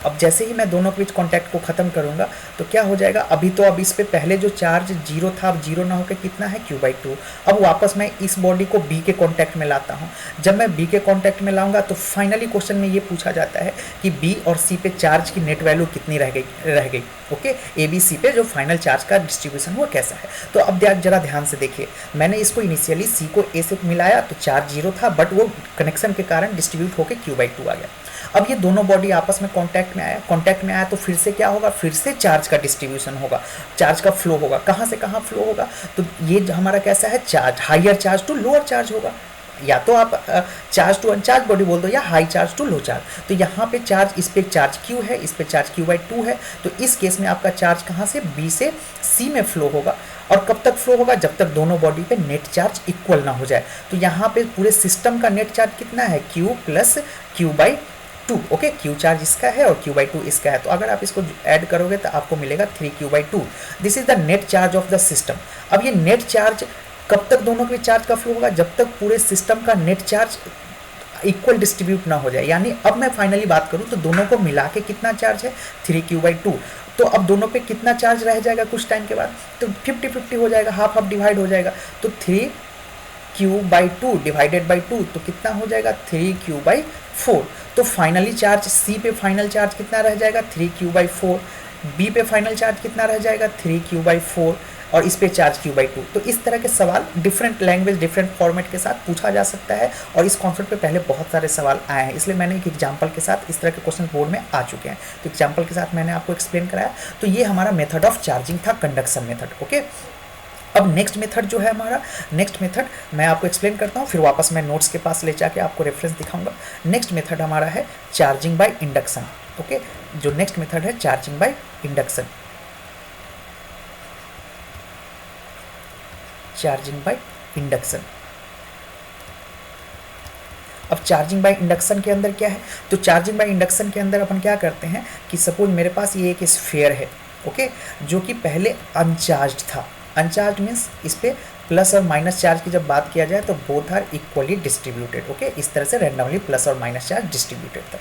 अब जैसे ही मैं दोनों के बीच कॉन्टैक्ट को ख़त्म करूँगा तो क्या हो जाएगा, अभी तो अब इस पे पहले जो चार्ज 0 था, अब 0 ना होकर कितना है, Q/2। अब वापस मैं इस बॉडी को बी के कॉन्टैक्ट में लाता हूँ। जब मैं बी के कॉन्टैक्ट में लाऊंगा तो फाइनली क्वेश्चन में ये पूछा जाता है कि बी और सी पे चार्ज की नेट वैल्यू कितनी रह गई। ओके, ए बी सी पे जो फाइनल चार्ज का डिस्ट्रीब्यूशन हुआ कैसा है। तो अब जरा ध्यान से देखिए, मैंने इसको इनिशियली सी को ए से मिलाया तो चार्ज 0 था, बट वो कनेक्शन के कारण डिस्ट्रीब्यूट होकर Q/2 आ गया। अब ये दोनों बॉडी आपस में कांटेक्ट में आया तो फिर से क्या होगा, फिर से चार्ज का डिस्ट्रीब्यूशन होगा, चार्ज का फ्लो होगा। कहाँ से कहाँ फ्लो होगा, तो ये हमारा कैसा है, charge, higher charge to lower charge होगा। या तो आप चार्ज टू अनचार्ज बॉडी बोल दो, या high charge to low charge. तो यहाँ पे चार्ज, इस पे चार्ज Q है, इस पे चार्ज Q/2 है। तो इस केस में आपका चार्ज कहाँ से, B से C में फ्लो होगा। और कब तक फ्लो होगा, जब तक दोनों बॉडी पे नेट चार्ज इक्वल ना हो जाए। तो यहाँ पे पूरे सिस्टम का नेट चार्ज कितना है, Q + Q/2। Okay, Q charge इसका है और Q/2 इसका है। तो अगर आप इसको ऐड करोगे तो आपको मिलेगा 3Q/2। This is the net charge of the system. अब ये नेट चार्ज कब तक दोनों के चार्ज का फ्लो होगा, जब तक पूरे सिस्टम का नेट चार्ज इक्वल डिस्ट्रीब्यूट ना हो जाए। यानी अब मैं फाइनली बात करूं तो दोनों को मिला के कितना चार्ज है, 3Q/2। तो अब दोनों पे कितना चार्ज रह जाएगा कुछ टाइम के बाद, तो 50-50 हो जाएगा, हाफ डिवाइड हो जाएगा। तो 3Q/2 डिवाइडेड बाई 2 तो कितना हो जाएगा, 3Q/4। तो फाइनली चार्ज सी पे फाइनल चार्ज कितना रह जाएगा, 3Q/4। बी पे फाइनल चार्ज कितना रह जाएगा, 3Q/4, और इस पे चार्ज Q/2। तो इस तरह के सवाल डिफरेंट लैंग्वेज डिफरेंट फॉर्मेट के साथ पूछा जा सकता है, और इस कॉन्सेप्ट पे पहले बहुत सारे सवाल आए हैं, इसलिए मैंने एक एग्जांपल के साथ इस तरह के क्वेश्चन बोर्ड में आ चुके हैं। तो एग्जांपल के साथ मैंने आपको एक्सप्लेन कराया। तो ये हमारा मेथड ऑफ चार्जिंग था, कंडक्शन मेथड। ओके, अब नेक्स्ट मेथड जो है हमारा, नेक्स्ट मेथड मैं आपको एक्सप्लेन करता हूँ, फिर वापस मैं नोट्स के पास ले जाके आपको रेफरेंस दिखाऊंगा। नेक्स्ट मेथड हमारा है चार्जिंग बाय इंडक्शन। ओके, जो नेक्स्ट मेथड है charging by induction. Charging by induction. अब चार्जिंग बाय इंडक्शन के अंदर क्या है, तो चार्जिंग बाय इंडक्शन के अंदर अपन क्या करते हैं कि सपोज मेरे पास ये एक स्फीयर है, ओके, जो कि पहले अनचार्ज था। अनचार्ज मीन्स इस पे प्लस और माइनस चार्ज की जब बात किया जाए तो both are equally distributed. Okay, इस तरह से रैंडमली प्लस और माइनस चार्ज डिस्ट्रीब्यूटेड था।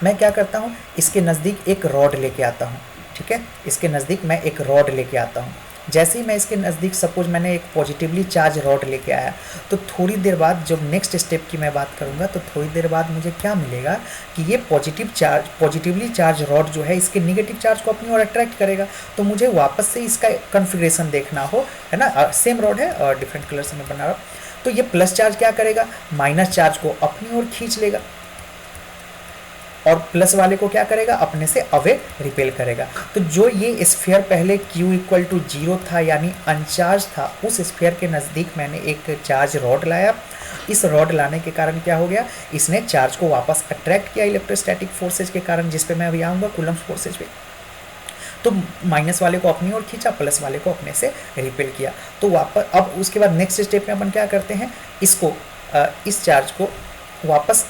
मैं क्या करता हूँ, इसके नज़दीक एक रॉड लेके आता हूँ। ठीक है, इसके नज़दीक मैं एक रॉड लेके आता हूँ। जैसे ही मैं इसके नज़दीक सपोज मैंने एक पॉजिटिवली चार्ज रॉड लेके आया, तो थोड़ी देर बाद जब नेक्स्ट स्टेप की मैं बात करूँगा तो थोड़ी देर बाद मुझे क्या मिलेगा कि ये पॉजिटिवली चार्ज रॉड जो है इसके निगेटिव चार्ज को अपनी ओर अट्रैक्ट करेगा। तो मुझे वापस से इसका कन्फिग्रेशन देखना हो, है ना, सेम रॉड है और डिफरेंट कलर से मैं बना रहा हूँ। तो ये प्लस चार्ज क्या करेगा, माइनस चार्ज को अपनी ओर खींच लेगा और प्लस वाले को क्या करेगा, अपने से अवे रिपेल करेगा। तो जो ये स्फीयर पहले Q इक्वल टू 0 था यानी अनचार्ज था, उस स्फीयर के नज़दीक मैंने एक चार्ज रॉड लाया। इस रॉड लाने के कारण क्या हो गया, इसने चार्ज को वापस अट्रैक्ट किया इलेक्ट्रोस्टैटिक फोर्सेज के कारण, जिस पे मैं अभी आऊँगा कूलम्स फोर्सेज पे। तो माइनस वाले को अपनी ओर खींचा, प्लस वाले को अपने से रिपेल किया। तो वापस अब उसके बाद नेक्स्ट स्टेप में अपन क्या करते हैं, इसको इस चार्ज को वापस,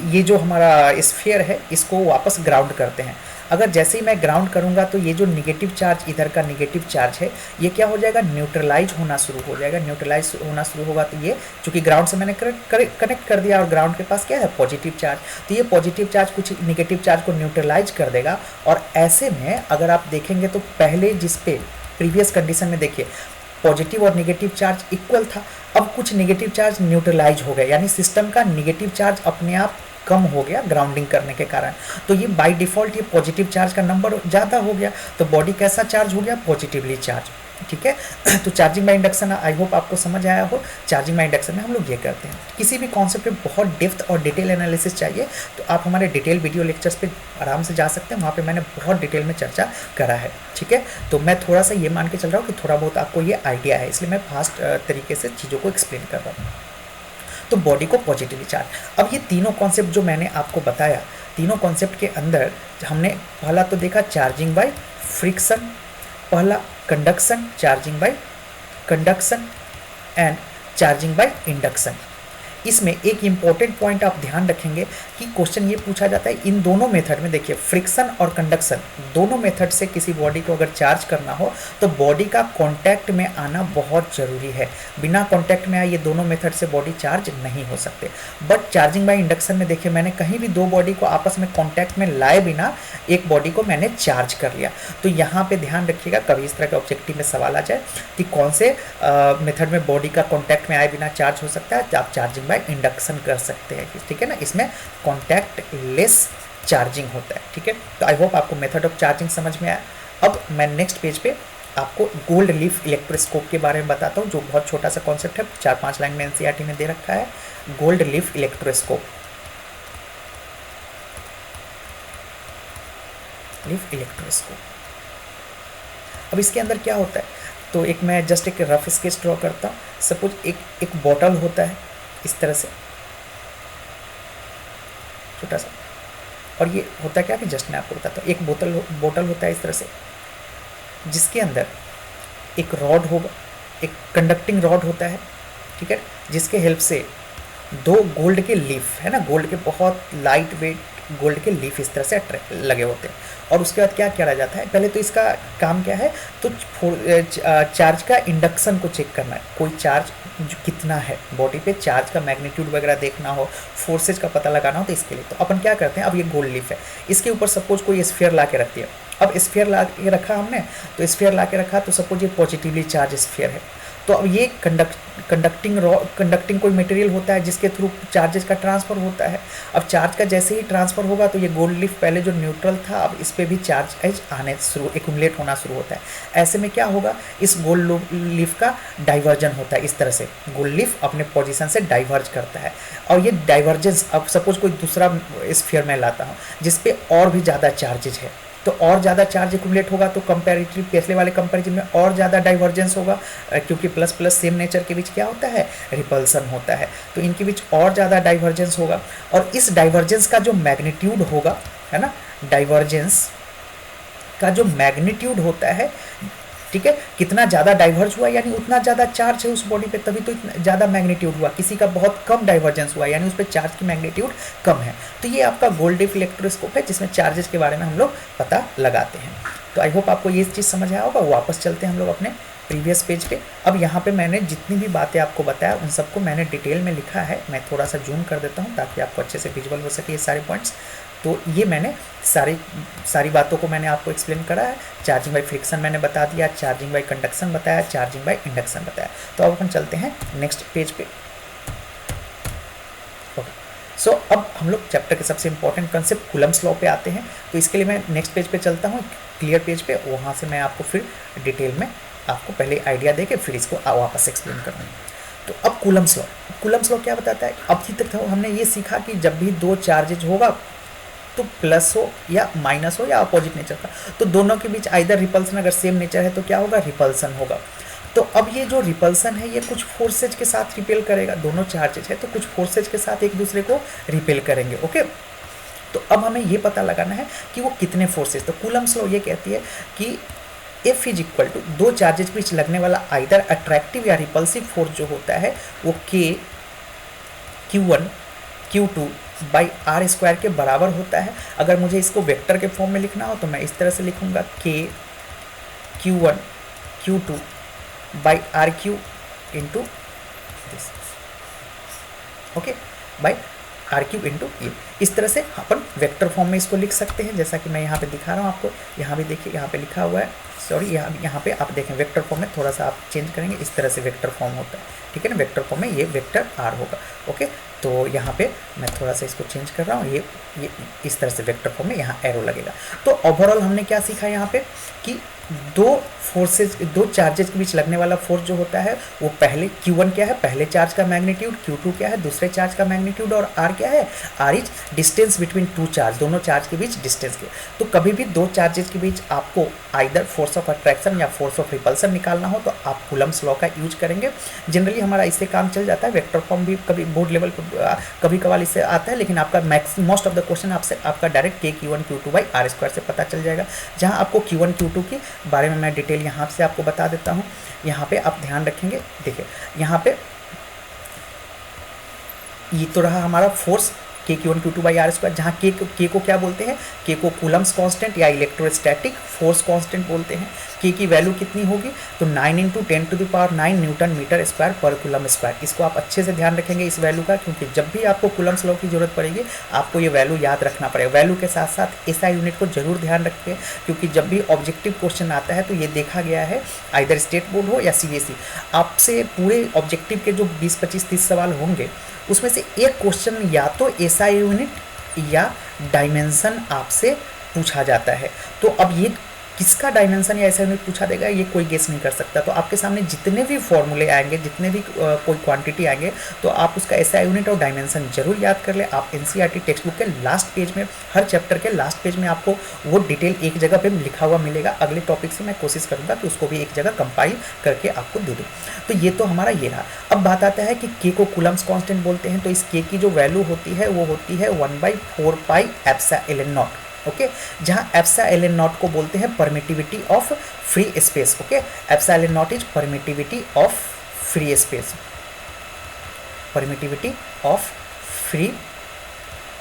ये जो हमारा स्फीयर है इसको वापस ग्राउंड करते हैं। अगर जैसे ही मैं ग्राउंड करूंगा तो ये जो निगेटिव चार्ज, इधर का निगेटिव चार्ज है, ये क्या हो जाएगा, न्यूट्रलाइज होना शुरू हो जाएगा। न्यूट्रलाइज होना शुरू होगा तो ये चूंकि ग्राउंड से मैंने कनेक्ट कर दिया और ग्राउंड के पास क्या है, पॉजिटिव चार्ज, तो ये पॉजिटिव चार्ज कुछ निगेटिव चार्ज को न्यूट्रलाइज कर देगा। और ऐसे में अगर आप देखेंगे तो पहले जिस पे प्रीवियस कंडीशन में देखिए पॉजिटिव और नेगेटिव चार्ज इक्वल था, अब कुछ नेगेटिव चार्ज न्यूट्रलाइज हो गए, यानी सिस्टम का नेगेटिव चार्ज अपने आप कम हो गया ग्राउंडिंग करने के कारण। तो ये बाय डिफ़ॉल्ट ये पॉजिटिव चार्ज का नंबर ज़्यादा हो गया, तो बॉडी कैसा चार्ज हो गया, पॉजिटिवली चार्ज। ठीक है, तो charging by induction I hope आपको समझ आया हो। चार्जिंग बाय इंडक्शन में हम लोग ये करते हैं। किसी भी कॉन्सेप्ट पे बहुत डेप्थ और डिटेल एनालिसिस चाहिए तो आप हमारे डिटेल वीडियो लेक्चर्स पे आराम से जा सकते हैं, वहाँ पे मैंने बहुत डिटेल में चर्चा करा है। ठीक है, तो मैं थोड़ा सा ये मान के चल रहा हूँ कि थोड़ा बहुत आपको ये आइडिया है, इसलिए मैं फास्ट तरीके से चीज़ों को एक्सप्लेन कर रहा हूँ। तो बॉडी को पॉजिटिवली चार्ज। अब ये तीनों कॉन्सेप्ट जो मैंने आपको बताया, तीनों कॉन्सेप्ट के अंदर हमने पहला तो देखा चार्जिंग बाय फ्रिक्शन, पहला conduction, charging by conduction and charging by induction. इसमें एक इम्पॉर्टेंट पॉइंट आप ध्यान रखेंगे कि क्वेश्चन ये पूछा जाता है इन दोनों मेथड में, देखिए फ्रिक्शन और कंडक्शन दोनों मेथड से किसी बॉडी को अगर चार्ज करना हो तो बॉडी का कांटेक्ट में आना बहुत ज़रूरी है। बिना कांटेक्ट में आए ये दोनों मेथड से बॉडी चार्ज नहीं हो सकते। बट चार्जिंग बाय इंडक्शन में देखिए मैंने कहीं भी दो बॉडी को आपस में कांटेक्ट में लाए बिना एक बॉडी को मैंने चार्ज कर लिया। तो यहाँ पे ध्यान रखिएगा कभी इस तरह के ऑब्जेक्टिव में सवाल आ जाए कि कौन से मेथड में बॉडी का कांटेक्ट में आए बिना चार्ज हो सकता है, तो आप चार्जिंग बाय इंडक्शन कर सकते हैं। ठीक है ना, इसमें कांटेक्ट लेस चार्जिंग होता है। ठीक है, तो आई होप आपको मेथड ऑफ चार्जिंग समझ में आया। अब मैं नेक्स्ट पेज पे आपको गोल्ड लीफ इलेक्ट्रोस्कोप के बारे में बताता हूँ, जो बहुत छोटा सा कॉन्सेप्ट है, 4-5 लाइन में एनसीईआरटी ने दे रखा है। Gold leaf electroscope, leaf electroscope. अब इसके अंदर क्या होता है, तो एक मैं जस्ट एक रफ स्केच ड्रॉ करता हूँ। सपोज एक बॉटल होता है इस तरह से छोटा सा, और ये होता क्या कि जस्ट मैं आपको बताता हूँ, एक बोतल होता है इस तरह से, जिसके अंदर एक रॉड होगा, एक कंडक्टिंग रॉड होता है। ठीक है, जिसके हेल्प से दो गोल्ड के लीफ है ना, गोल्ड के बहुत लाइट वेट गोल्ड के लीफ इस तरह से लगे होते हैं। और उसके बाद क्या किया जाता है, पहले तो इसका काम क्या है, तो चार्ज का इंडक्शन को चेक करना है, कोई चार्ज कितना है बॉडी पे, चार्ज का मैग्नीट्यूड वगैरह देखना हो, फोर्सेज का पता लगाना हो, तो इसके लिए तो अपन क्या करते हैं, अब ये गोल्ड लीफ है, इसके ऊपर सपोज कोई स्फीयर ला के रखती है। अब स्फीयर ला के रखा हमने, तो स्फीयर ला के रखा तो सपोज ये पॉजिटिवली चार्ज स्फीयर है, तो अब ये कंडक्टिंग कोई मटेरियल होता है जिसके थ्रू चार्जेस का ट्रांसफ़र होता है। अब चार्ज का जैसे ही ट्रांसफ़र होगा तो ये गोल्ड लीफ पहले जो न्यूट्रल था अब इस पर भी चार्ज आने शुरू, एक्यूमुलेट होना शुरू होता है। ऐसे में क्या होगा, इस गोल्ड लीफ का डाइवर्जन होता है, इस तरह से गोल्ड लीफ अपने पोजीशन से डाइवर्ज करता है। और ये डाइवर्जेंस, अब सपोज कोई दूसरा स्फीयर में लाता हूँ जिस पे और भी ज़्यादा चार्जेज है, तो और ज़्यादा चार्ज एक्यूमुलेट होगा तो कंपैरेटिव पिछले वाले कंपैरिजन में और ज़्यादा डाइवर्जेंस होगा, क्योंकि प्लस प्लस सेम नेचर के बीच क्या होता है, रिपल्सन होता है, तो इनके बीच और ज़्यादा डाइवर्जेंस होगा। और इस डाइवर्जेंस का जो मैग्नीट्यूड होगा, है ना, डाइवर्जेंस का जो मैग्नीट्यूड होता है, ठीक है, कितना ज़्यादा डाइवर्ज हुआ यानी उतना ज़्यादा चार्ज है उस बॉडी पे, तभी तो इतना ज़्यादा मैग्नीट्यूड हुआ। किसी का बहुत कम डाइवर्जेंस हुआ यानी उस पर चार्ज की मैग्नीट्यूड कम है। तो ये आपका गोल्ड लीफ इलेक्ट्रोस्कोप है जिसमें चार्जेस के बारे में हम लोग पता लगाते हैं। तो आई होप आपको ये चीज़ समझ आया होगा। वापस चलते हैं हम लोग अपने प्रीवियस पेज पे। अब यहाँ पे मैंने जितनी भी बातें आपको बताया उन सबको मैंने डिटेल में लिखा है, मैं थोड़ा सा जूम कर देता हूँ ताकि आपको अच्छे से विजुअल हो सके ये सारे पॉइंट्स। तो ये मैंने सारी बातों को मैंने आपको एक्सप्लेन करा है। चार्जिंग बाई फ्रिक्शन मैंने बता दिया, चार्जिंग बाई कंडक्शन बताया, चार्जिंग बाई इंडक्शन बताया। तो अब अपन चलते हैं नेक्स्ट पेज पे। सो अब हम लोग चैप्टर के सबसे इंपॉर्टेंट कंसेप्ट कूलम्स लॉ पे आते हैं। तो इसके लिए मैं नेक्स्ट पेज पे चलता हूँ, क्लियर पेज पे, वहाँ से मैं आपको फिर डिटेल में आपको पहले आइडिया दे के फिर इसको वापस एक्सप्लेन करूँगा। तो अब कूलम्स लॉ क्या बताता है? अभी तक तो हमने ये सीखा कि जब भी दो चार्जेज होगा तो प्लस हो या माइनस हो या अपोजिट नेचर का, तो दोनों के बीच आइदर रिपल्सन, अगर सेम नेचर है तो क्या होगा? रिपल्सन होगा। तो अब ये जो रिपल्सन है ये कुछ फोर्सेज के साथ रिपेल करेगा, दोनों चार्जेज है तो कुछ फोर्सेज के साथ एक दूसरे को रिपेल करेंगे। ओके, तो अब हमें ये पता लगाना है कि वो कितने फोर्सेज। तो कूलम्स लॉ ये कहती है कि F इज इक्वल टू दो चार्जेज बीच लगने वाला आइदर अट्रैक्टिव या रिपल्सिव फोर्स जो होता है वो K Q1 Q2 by r square के बराबर होता है। अगर मुझे इसको वेक्टर के फॉर्म में लिखना हो तो मैं इस तरह से लिखूंगा K Q1 Q2 by r q into this, okay, by r q into ये। इस तरह से अपन वेक्टर फॉर्म में इसको लिख सकते हैं, जैसा कि मैं यहाँ पे दिखा रहा हूँ आपको। यहाँ भी देखिए, यहाँ पे लिखा हुआ है, सॉरी यहाँ पे आप देखें वेक्टर फॉर्म में थोड़ा सा आप चेंज करेंगे, इस तरह से वेक्टर फॉर्म होता है, ठीक है ना। वेक्टर फॉर्म में ये वेक्टर आर होगा। ओके, तो यहाँ पे मैं थोड़ा सा इसको चेंज कर रहा हूँ, ये इस तरह से वेक्टर फॉर्म में यहाँ एरो लगेगा। तो ओवरऑल हमने क्या सीखा यहाँ पे कि दो चार्जेस के बीच लगने वाला फोर्स जो होता है वो पहले Q1 क्या है? पहले चार्ज का मैग्नीट्यूड, Q2 क्या है? दूसरे चार्ज का मैग्नीट्यूड, और R क्या है? R is distance between two charge, दोनों चार्ज के बीच डिस्टेंस के। तो कभी भी दो चार्जेस के बीच आपको आइदर फोर्स ऑफ अट्रैक्शन या फोर्स ऑफ रिपल्सन निकालना हो तो आप कूलम्स लॉ का यूज करेंगे। जनरली हमारा इससे काम चल जाता है, वेक्टर फॉर्म भी कभी बोर्ड लेवल पर कभी कभार इससे आता है, लेकिन आपका मोस्ट ऑफ द क्वेश्चन आपका direct K Q1 Q2 by r square से पता चल जाएगा। जहाँ आपको Q1 Q2 के बारे में मैं डिटेल यहाँ से आपको बता देता हूँ। यहाँ पे आप ध्यान रखेंगे, देखिए यहाँ पे ये तो रहा हमारा force K Q1 Q2 by r square, जहाँ K को क्या बोलते हैं? K को कूलम्स कांस्टेंट या इलेक्ट्रोस्टैटिक फोर्स कांस्टेंट बोलते हैं। K की वैल्यू कितनी होगी? तो 9 × 10⁹ न्यूटन मीटर स्क्वायर पर कूलम स्क्वायर। इसको आप अच्छे से ध्यान रखेंगे इस वैल्यू का, क्योंकि जब भी आपको कूलम्स लॉ की जरूरत पड़ेगी आपको ये वैल्यू याद रखना पड़ेगा। वैल्यू के साथ साथ SI यूनिट को जरूर ध्यान रखें, क्योंकि जब भी ऑब्जेक्टिव क्वेश्चन आता है तो ये देखा गया है, आइदर स्टेट बोर्ड हो या CBSE, आपसे पूरे ऑब्जेक्टिव के जो 20 25 30 सवाल होंगे उसमें से एक क्वेश्चन या तो SI यूनिट या डायमेंशन आपसे पूछा जाता है। तो अब ये किसका डायमेंशन या SI यूनिट पूछा देगा ये कोई गेस नहीं कर सकता। तो आपके सामने जितने भी फॉर्मूले आएंगे, जितने भी कोई क्वांटिटी आएंगे, तो आप उसका SI यूनिट और डायमेंशन जरूर याद कर ले। आप NCERT टेक्स्ट बुक के लास्ट पेज में, हर चैप्टर के लास्ट पेज में आपको वो डिटेल एक जगह पे लिखा हुआ मिलेगा। अगले टॉपिक से मैं कोशिश करूंगा कि उसको भी एक जगह कंपाइल करके आपको दे दूँ। तो ये तो हमारा ये रहा। अब बात आता है कि K को कूलम्स कांस्टेंट बोलते हैं, तो इस K की जो वैल्यू होती है वो होती है 1/4 पाई एप्सिलॉन नॉट। ओके, जहाँ एप्सिलॉन नॉट को बोलते हैं permittivity of free space. Okay, epsilon not is permittivity of free space, permittivity of free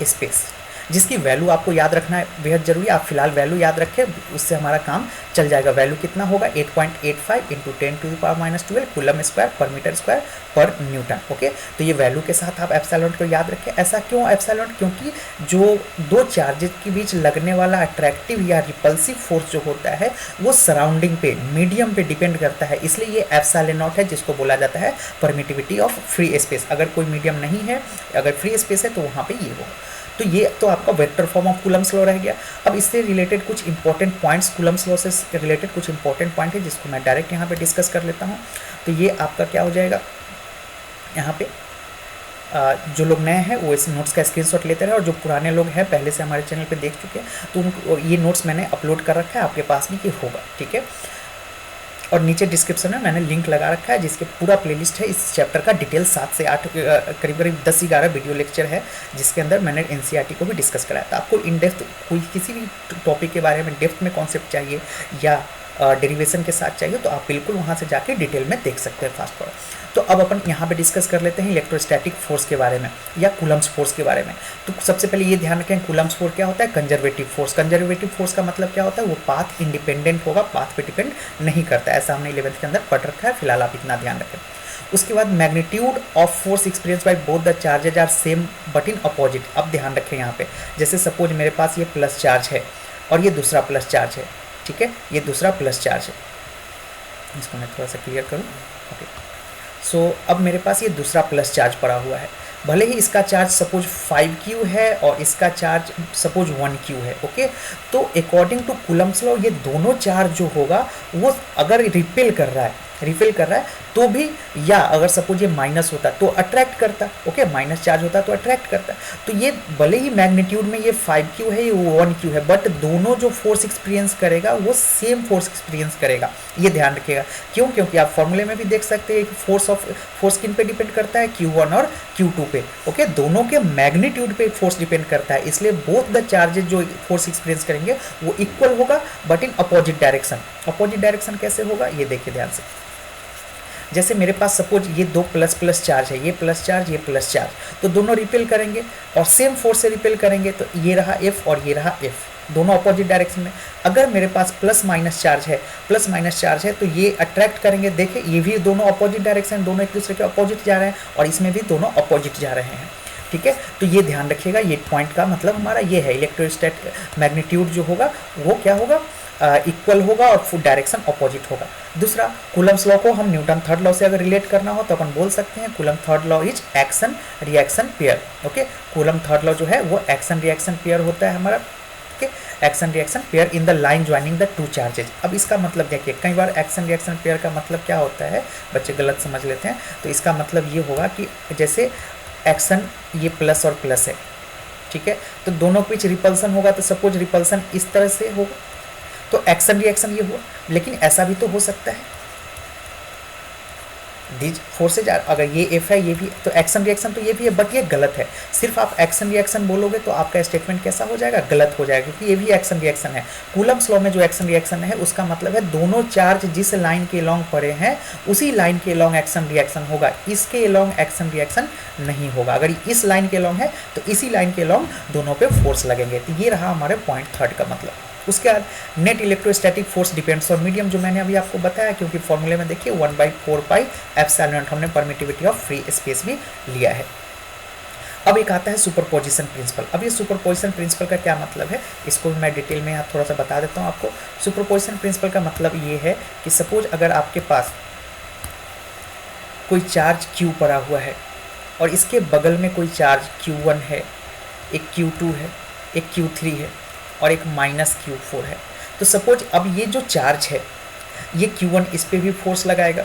space, जिसकी वैल्यू आपको याद रखना है, बेहद जरूरी है। आप फिलहाल वैल्यू याद रखें, उससे हमारा काम चल जाएगा। वैल्यू कितना होगा? 8.85 × 10⁻12 कूलम स्क्वायर पर मीटर स्क्वायर पर न्यूटन। ओके, तो ये वैल्यू के साथ आप एप्सिलॉन को याद रखें। ऐसा क्यों एप्सिलॉन? क्योंकि जो दो चार्जेस के बीच लगने वाला अट्रैक्टिव या रिपल्सिव फोर्स जो होता है वो सराउंडिंग पे, मीडियम पे डिपेंड करता है, इसलिए ये एप्सिलॉन नॉट है, जिसको बोला जाता है परमिटिविटी ऑफ फ्री स्पेस। अगर कोई मीडियम नहीं है, अगर फ्री स्पेस है तो वहाँ पे ये होगा। तो ये तो आपका vector form of Coulomb's law रह गया। अब इससे रिलेटेड कुछ इंपॉर्टेंट पॉइंट्स, कूलम्स लॉ से रिलेटेड कुछ इंपॉर्टेंट पॉइंट है जिसको मैं डायरेक्ट यहाँ पे डिस्कस कर लेता हूँ। तो ये आपका क्या हो जाएगा, यहाँ पे जो लोग नए हैं वो इस नोट्स का स्क्रीनशॉट लेते रहे, और जो पुराने लोग हैं पहले से हमारे चैनल पे देख चुके हैं तो उनको ये नोट्स मैंने अपलोड कर रखा है, आपके पास भी ये होगा, ठीक है। और नीचे डिस्क्रिप्शन में मैंने लिंक लगा रखा है जिसके पूरा प्लेलिस्ट है इस चैप्टर का। डिटेल 7 से 8 करीब 10-11 वीडियो लेक्चर है जिसके अंदर मैंने NCERT को भी डिस्कस कराया था। आपको इन डेप्थ कोई किसी भी टॉपिक के बारे में डेप्थ में कॉन्सेप्ट चाहिए या डेरिवेशन के साथ चाहिए तो आप बिल्कुल वहाँ से जाके डिटेल में देख सकते हैं फास्ट फॉरवर्ड। तो अब अपन यहाँ पे डिस्कस कर लेते हैं इलेक्ट्रोस्टैटिक फोर्स के बारे में या कूलम्स फोर्स के बारे में। तो सबसे पहले ये ध्यान रखें, कूलम्स फोर्स क्या होता है? Conservative force. कंजर्वेटिव फोर्स का मतलब क्या होता है? वो पाथ इंडिपेंडेंट होगा, पाथ पे डिपेंड नहीं करता। ऐसा हमने 11th के अंदर पढ़ रखा है, फिलहाल आप इतना ध्यान रखें। उसके बाद magnitude of force experience by both the charges are same but in opposite. अब ध्यान रखें यहाँ पे, जैसे सपोज मेरे पास ये प्लस चार्ज है और ये दूसरा प्लस चार्ज है, ठीक है, ये दूसरा प्लस चार्ज है, इसको मैं थोड़ा सा क्लियर करूँ। ओके, सो अब मेरे पास ये दूसरा प्लस चार्ज पड़ा हुआ है, भले ही इसका चार्ज सपोज 5Q है और इसका चार्ज सपोज 1Q है। ओके, तो अकॉर्डिंग टू कूलम्स लॉ ये दोनों चार्ज जो होगा वो अगर रिपेल कर रहा है तो भी, या अगर सपोज ये माइनस होता तो अट्रैक्ट करता, ओके, माइनस चार्ज होता तो अट्रैक्ट करता। तो ये भले ही मैग्नीट्यूड में ये 5Q है, ये 1Q है, बट दोनों जो फोर्स एक्सपीरियंस करेगा वो सेम फोर्स एक्सपीरियंस करेगा, ये ध्यान रखिएगा। क्यों? क्योंकि आप फॉर्मूले में भी देख सकते हैं कि फोर्स किन पे डिपेंड करता है, Q1 और Q2 पे। ओके, दोनों के मैग्नीट्यूड पे फोर्स डिपेंड करता है, इसलिए बोथ द चार्जेज जो फोर्स एक्सपीरियंस करेंगे वो इक्वल होगा but in opposite direction. Opposite direction कैसे होगा ये देखिए ध्यान से। जैसे मेरे पास सपोज ये दो प्लस प्लस चार्ज है, ये प्लस चार्ज, ये प्लस चार्ज, तो दोनों रिपेल करेंगे और सेम फोर्स से रिपेल करेंगे, तो ये रहा F और ये रहा F, दोनों अपोजिट डायरेक्शन में। अगर मेरे पास प्लस माइनस चार्ज है तो ये अट्रैक्ट करेंगे, देखिए ये भी दोनों अपोजिट डायरेक्शन, दोनों एक दूसरे के अपोजिट जा रहे हैं और इसमें भी दोनों अपोजिट जा रहे हैं, ठीक है। तो ये ध्यान रखिएगा, ये पॉइंट का मतलब हमारा ये है, इलेक्ट्रोस्टैटिक मैग्नीट्यूड जो होगा वो क्या होगा, इक्वल होगा और डायरेक्शन अपोजिट होगा। दूसरा, कूलम्स लॉ को हम न्यूटन थर्ड लॉ से अगर रिलेट करना हो तो अपन बोल सकते हैं coulomb third law is action reaction pair. Okay, coulomb third law जो है वो एक्शन रिएक्शन पेयर होता है हमारा, okay, action reaction pair in the line joining the two charges. अब इसका मतलब देखिए, कई बार एक्शन रिएक्शन पेयर का मतलब क्या होता है बच्चे गलत समझ लेते हैं। तो इसका मतलब ये होगा कि जैसे एक्शन ये प्लस और प्लस है, ठीक है, तो दोनों के बीच रिपल्सन होगा, तो सपोज रिपल्सन इस तरह से होगा तो एक्शन रिएक्शन ये हुआ। लेकिन ऐसा भी तो हो सकता है, दीज फोर्सेज अगर ये एफ है ये भी, तो एक्शन रिएक्शन तो ये भी है, बट ये गलत है। सिर्फ आप एक्शन रिएक्शन बोलोगे तो आपका स्टेटमेंट कैसा हो जाएगा, गलत हो जाएगा, क्योंकि ये भी एक्शन रिएक्शन है। कूलम्स लॉ में जो एक्शन रिएक्शन है उसका मतलब है दोनों चार्ज जिस लाइन के लॉन्ग पड़े हैं उसी लाइन के लॉन्ग एक्शन रिएक्शन होगा, इसके लॉन्ग एक्शन रिएक्शन नहीं होगा। अगर इस लाइन के लॉन्ग है तो इसी लाइन के लॉन्ग दोनों पे फोर्स लगेंगे। तो ये रहा हमारे पॉइंट थर्ड का मतलब। उसके बाद net electrostatic force depends on medium, जो मैंने अभी आपको बताया, क्योंकि फॉर्मूले में देखिए 1/4 पाई एप्सिलॉन नॉट, हमने परमिटिविटी ऑफ फ्री स्पेस भी लिया है। अब एक आता है सुपरपोजिशन प्रिंसिपल। अब ये सुपरपोजिशन प्रिंसिपल का क्या मतलब है इसको मैं डिटेल में यहाँ थोड़ा सा बता देता हूँ आपको। सुपरपोजिशन प्रिंसिपल का मतलब ये है कि सपोज अगर आपके पास कोई चार्ज Q पड़ा हुआ है और इसके बगल में कोई चार्ज Q1 है, एक Q2 है, एक Q3 है और एक -Q4 है, तो सपोज अब ये जो चार्ज है ये Q1 इस पे भी फोर्स लगाएगा।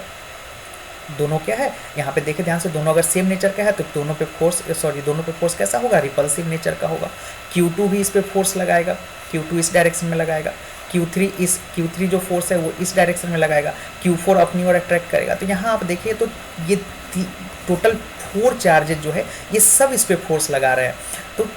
दोनों क्या है यहाँ पे देखे ध्यान से, दोनों अगर सेम नेचर का है तो दोनों पे फोर्स कैसा होगा, रिपल्सिव नेचर का होगा। Q2 भी इस पे फोर्स लगाएगा, Q2 इस डायरेक्शन में लगाएगा, Q3 जो फोर्स है वो इस डायरेक्शन में लगाएगा, Q4 अपनी ओर अट्रैक्ट करेगा। तो यहाँ आप देखिए तो ये टोटल 4 चार्जेज जो है ये सब इस पे फोर्स लगा रहे हैं। तो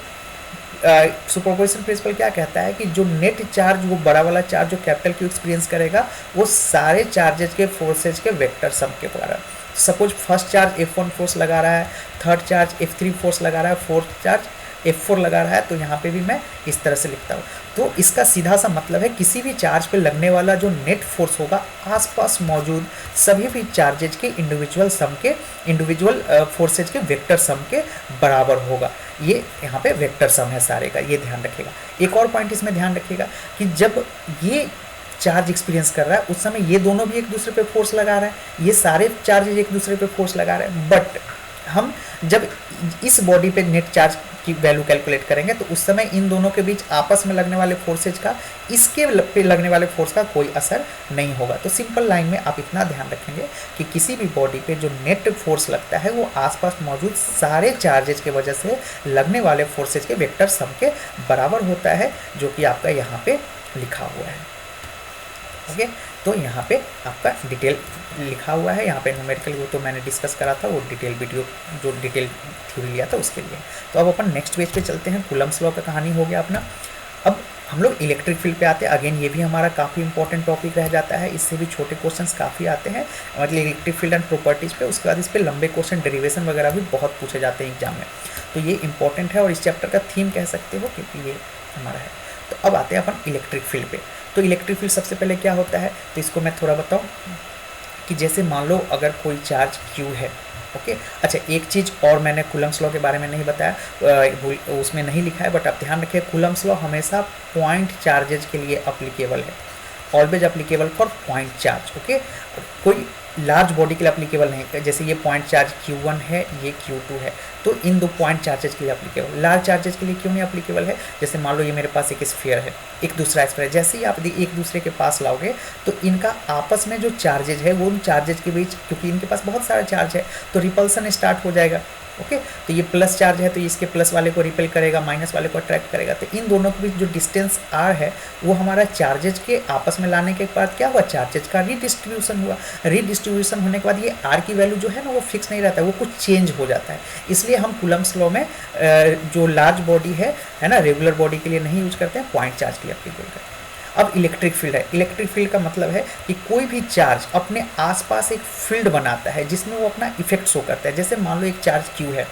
सुपरपोजिशन प्रिंसिपल क्या कहता है कि जो नेट चार्ज, वो बड़ा वाला चार्ज जो कैपिटल Q एक्सपीरियंस करेगा वो सारे चार्जेज के फोर्सेज के वेक्टर सम के द्वारा। Suppose first charge F1 force लगा रहा है, थर्ड चार्ज F3 फोर्स लगा रहा है, फोर्थ चार्ज F4 लगा रहा है, तो यहाँ पे भी मैं इस तरह से लिखता हूँ। तो इसका सीधा सा मतलब है किसी भी चार्ज पे लगने वाला जो नेट फोर्स होगा आसपास मौजूद सभी भी चार्जेज के इंडिविजुअल फोर्सेज के वेक्टर सम के बराबर होगा। ये यहाँ पे वेक्टर सम है सारे का, ये ध्यान रखिएगा। एक और पॉइंट इसमें ध्यान रखिएगा कि जब ये चार्ज एक्सपीरियंस कर रहा है उस समय ये दोनों भी एक दूसरे पे फोर्स लगा रहे हैं, ये सारे चार्जेज एक दूसरे पे फोर्स लगा रहे हैं। बट हम जब इस बॉडी पे नेट चार्ज की वैल्यू कैलकुलेट करेंगे तो उस समय इन दोनों के बीच आपस में लगने वाले फोर्सेज का इसके पे लगने वाले फोर्स का कोई असर नहीं होगा। तो सिंपल लाइन में आप इतना ध्यान रखेंगे कि किसी भी बॉडी पे जो नेट फोर्स लगता है वो आसपास मौजूद सारे चार्जेज के वजह से लगने वाले फोर्सेज के वेक्टर सम के बराबर होता है, जो कि आपका यहाँ पे लिखा हुआ है। ओके, तो यहाँ पे आपका डिटेल लिखा हुआ है, यहाँ पे न्यूमेरिकल वो तो मैंने डिस्कस करा था, वो डिटेल वीडियो जो डिटेल थ्योरी लिया था उसके लिए। तो अब अपन नेक्स्ट पेज पे चलते हैं। कूलम्स लॉ का कहानी हो गया अपना। अब हम लोग इलेक्ट्रिक फील्ड पे आते हैं। अगेन ये भी हमारा काफ़ी इंपॉर्टेंट टॉपिक रह जाता है, इससे भी छोटे क्वेश्चंस काफ़ी आते हैं, मतलब इलेक्ट्रिक फील्ड एंड प्रॉपर्टीज़ पे। उसके बाद इस पर लंबे क्वेश्चन डेरिवेशन वगैरह भी बहुत पूछे जाते हैं एग्जाम में, तो ये इंपॉर्टेंट है और इस चैप्टर का थीम कह सकते हो क्योंकि ये हमारा है। तो अब आते हैं अपन इलेक्ट्रिक फील्ड पे। तो इलेक्ट्रिक फील्ड सबसे पहले क्या होता है तो इसको मैं थोड़ा बताऊँ। कि जैसे मान लो अगर कोई चार्ज Q है, ओके। अच्छा, एक चीज़ और मैंने कूलम्स लॉ के बारे में नहीं बताया, उसमें नहीं लिखा है, बट आप ध्यान रखिए कूलम्स लॉ हमेशा पॉइंट चार्जेज के लिए अप्लीकेबल है, always applicable for point charge, okay. कोई लार्ज बॉडी के लिए अप्लीकेबल नहीं, जैसे ये पॉइंट चार्ज Q1 है, ये Q2 है, तो इन दो पॉइंट चार्जेज के लिए अप्लीकेबल। लार्ज चार्जेज के लिए क्यों नहीं अप्लीकेबल है? जैसे मान लो ये मेरे पास एक स्फीयर है, एक दूसरा स्फीयर है, जैसे ही आप एक दूसरे के पास लाओगे तो इनका आपस में जो चार्जेज है वो उन चार्जेज के बीच, क्योंकि इनके पास बहुत सारा चार्ज है, तो रिपल्सन स्टार्ट हो जाएगा, ओके। तो ये प्लस चार्ज है तो इसके प्लस वाले को रिपेल करेगा, माइनस वाले को अट्रैक्ट करेगा, तो इन दोनों के बीच जो डिस्टेंस r है वो हमारा चार्जेज के आपस में लाने के बाद क्या हुआ, चार्जेज का रीडिस्ट्रीब्यूशन हुआ। रीडिस्ट्रीब्यूशन होने के बाद ये r की वैल्यू जो है ना वो फिक्स नहीं रहता है, वो कुछ चेंज हो जाता है। इसलिए हम कूलम्स लॉ में जो लार्ज बॉडी है ना, रेगुलर बॉडी के लिए नहीं यूज करते हैं, पॉइंट चार्ज के लिए अप्लीकेबल करते हैं। अब इलेक्ट्रिक फील्ड है। इलेक्ट्रिक फील्ड का मतलब है कि कोई भी चार्ज अपने आसपास एक फील्ड बनाता है जिसमें वो अपना इफेक्ट शो करता है। जैसे मान लो एक चार्ज Q है,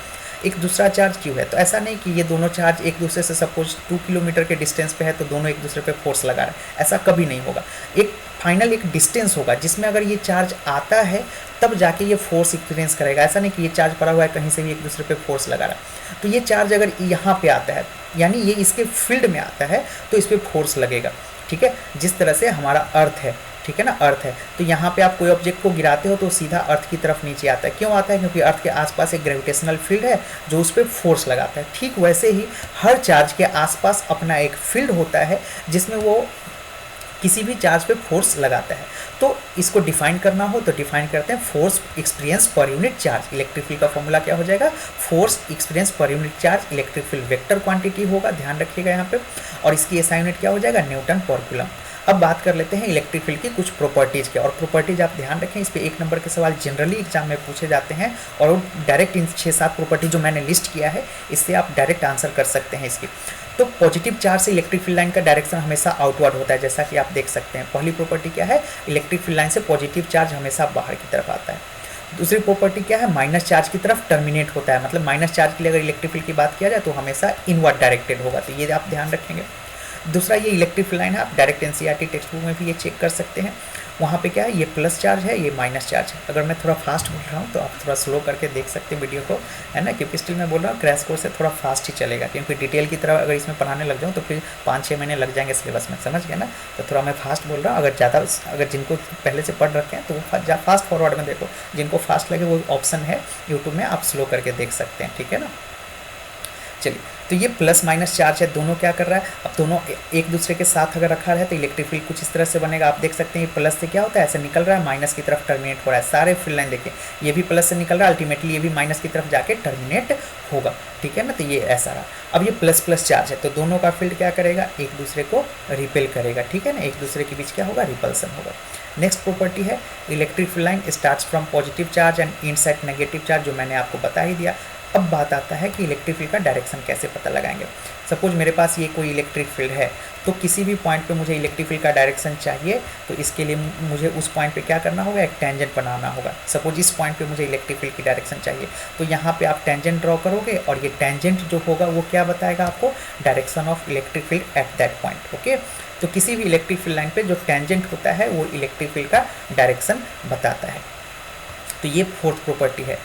एक दूसरा चार्ज Q है, तो ऐसा नहीं कि ये दोनों चार्ज एक दूसरे से सपोज 2 किलोमीटर के डिस्टेंस पे है तो दोनों एक दूसरे पे फोर्स लगा रहे हैं, ऐसा कभी नहीं होगा। एक फाइनल एक डिस्टेंस होगा जिसमें अगर ये चार्ज आता है तब जाके ये फोर्स एक्सपीरियंस करेगा। ऐसा नहीं कि ये चार्ज पड़ा हुआ है कहीं से भी एक दूसरे पे फोर्स लगा रहा है। तो ये चार्ज अगर यहाँ पे आता है, यानी ये इसके फील्ड में आता है, तो इस पर फोर्स लगेगा, ठीक है। जिस तरह से हमारा अर्थ है, ठीक है ना, अर्थ है, तो यहाँ पे आप कोई ऑब्जेक्ट को गिराते हो तो सीधा अर्थ की तरफ नीचे आता है। क्यों आता है? क्योंकि अर्थ के आसपास एक ग्रेविटेशनल फील्ड है जो उस पर फोर्स लगाता है। ठीक वैसे ही हर चार्ज के आसपास अपना एक फील्ड होता है जिसमें वो किसी भी चार्ज पे फोर्स लगाता है। तो इसको डिफाइन करना हो तो डिफाइन करते हैं force experience per unit charge. Electric field का फॉर्मूला क्या हो जाएगा? Force experience per unit charge. Electric field vector quantity होगा, ध्यान रखिएगा यहाँ पे, और इसकी एसआई यूनिट क्या हो जाएगा? न्यूटन पर कूलम। अब बात कर लेते हैं इलेक्ट्रिक फील्ड की कुछ प्रॉपर्टीज़ के, और प्रॉपर्टीज आप ध्यान रखें, इस पे 1 नंबर के सवाल जनरली एग्जाम में पूछे जाते हैं, और वो डायरेक्ट इन 6-7 प्रॉपर्टी जो मैंने लिस्ट किया है इससे आप डायरेक्ट आंसर कर सकते हैं इसकी। तो पॉजिटिव चार्ज से इलेक्ट्रिक फील्ड लाइन का डायरेक्शन हमेशा आउटवर्ड होता है, जैसा कि आप देख सकते हैं। पहली प्रॉपर्टी क्या है? इलेक्ट्रिक फील्ड लाइन से पॉजिटिव चार्ज हमेशा बाहर की तरफ आता है। दूसरी प्रॉपर्टी क्या है? माइनस चार्ज की तरफ टर्मिनेट होता है, मतलब माइनस चार्ज के लिए अगर इलेक्ट्रिक फील्ड की बात किया जाए तो हमेशा इनवर्ड डायरेक्टेड होगा, तो ये आप ध्यान रखेंगे। दूसरा ये इलेक्ट्रिक फील्ड लाइन है, आप डायरेक्ट एनसीईआरटी टेक्स्ट बुक में भी ये चेक कर सकते हैं। वहाँ पे क्या है? ये प्लस चार्ज है, ये माइनस चार्ज है। अगर मैं थोड़ा फास्ट बोल रहा हूँ तो आप थोड़ा स्लो करके देख सकते हैं वीडियो को, है ना, क्योंकि स्टिल मैं बोल रहा हूँ क्रैश कोर्स से थोड़ा फास्ट ही चलेगा, क्योंकि डिटेल की तरह अगर इसमें पढ़ाने लग जाऊँ तो फिर 5-6 महीने लग जाएंगे सिलेबस में, समझ गए ना। तो थोड़ा मैं फास्ट बोल रहा हूँ, अगर जिनको पहले से पढ़ रखे हैं तो वो फास्ट फॉरवर्ड में देखो, जिनको फास्ट लगे वो ऑप्शन है यूट्यूब में, आप स्लो करके देख सकते हैं, ठीक है ना। चलिए, तो ये प्लस माइनस चार्ज है, दोनों क्या कर रहा है? अब दोनों एक दूसरे के साथ अगर रखा रहे तो इलेक्ट्रिक फील्ड कुछ इस तरह से बनेगा। आप देख सकते हैं ये प्लस से क्या होता है? ऐसे निकल रहा है, माइनस की तरफ टर्मिनेट हो रहा है। सारे फील्ड लाइन देखिए, ये भी प्लस से निकल रहा है, अल्टीमेटली ये भी माइनस की तरफ जाके टर्मिनेट होगा, ठीक है ना। तो ये ऐसा रहा। अब ये प्लस प्लस चार्ज है तो दोनों का फील्ड क्या करेगा? एक दूसरे को रिपेल करेगा, ठीक है ना, एक दूसरे के बीच क्या होगा? रिपल्सन होगा। नेक्स्ट प्रॉपर्टी है electric field line starts from positive charge and inside negative charge, जो मैंने आपको बता ही दिया। अब बात आता है कि इलेक्ट्रिक फील्ड का डायरेक्शन कैसे पता लगाएंगे। सपोज मेरे पास ये कोई इलेक्ट्रिक फील्ड है, तो किसी भी पॉइंट पे मुझे इलेक्ट्रिक फील्ड का डायरेक्शन चाहिए, तो इसके लिए मुझे उस पॉइंट पे क्या करना होगा? एक टेंजेंट बनाना होगा। सपोज इस पॉइंट पे मुझे इलेक्ट्रिक फील्ड की डायरेक्शन चाहिए, तो यहाँ पे आप टेंजेंट ड्रॉ करोगे, और ये टेंजेंट जो होगा वो क्या बताएगा आपको? Direction of electric field at that point, okay. तो किसी भी इलेक्ट्रिक फील्ड लाइन पे जो टेंजेंट होता है वो इलेक्ट्रिक फील्ड का डायरेक्शन बताता है। तो ये फोर्थ प्रॉपर्टी है।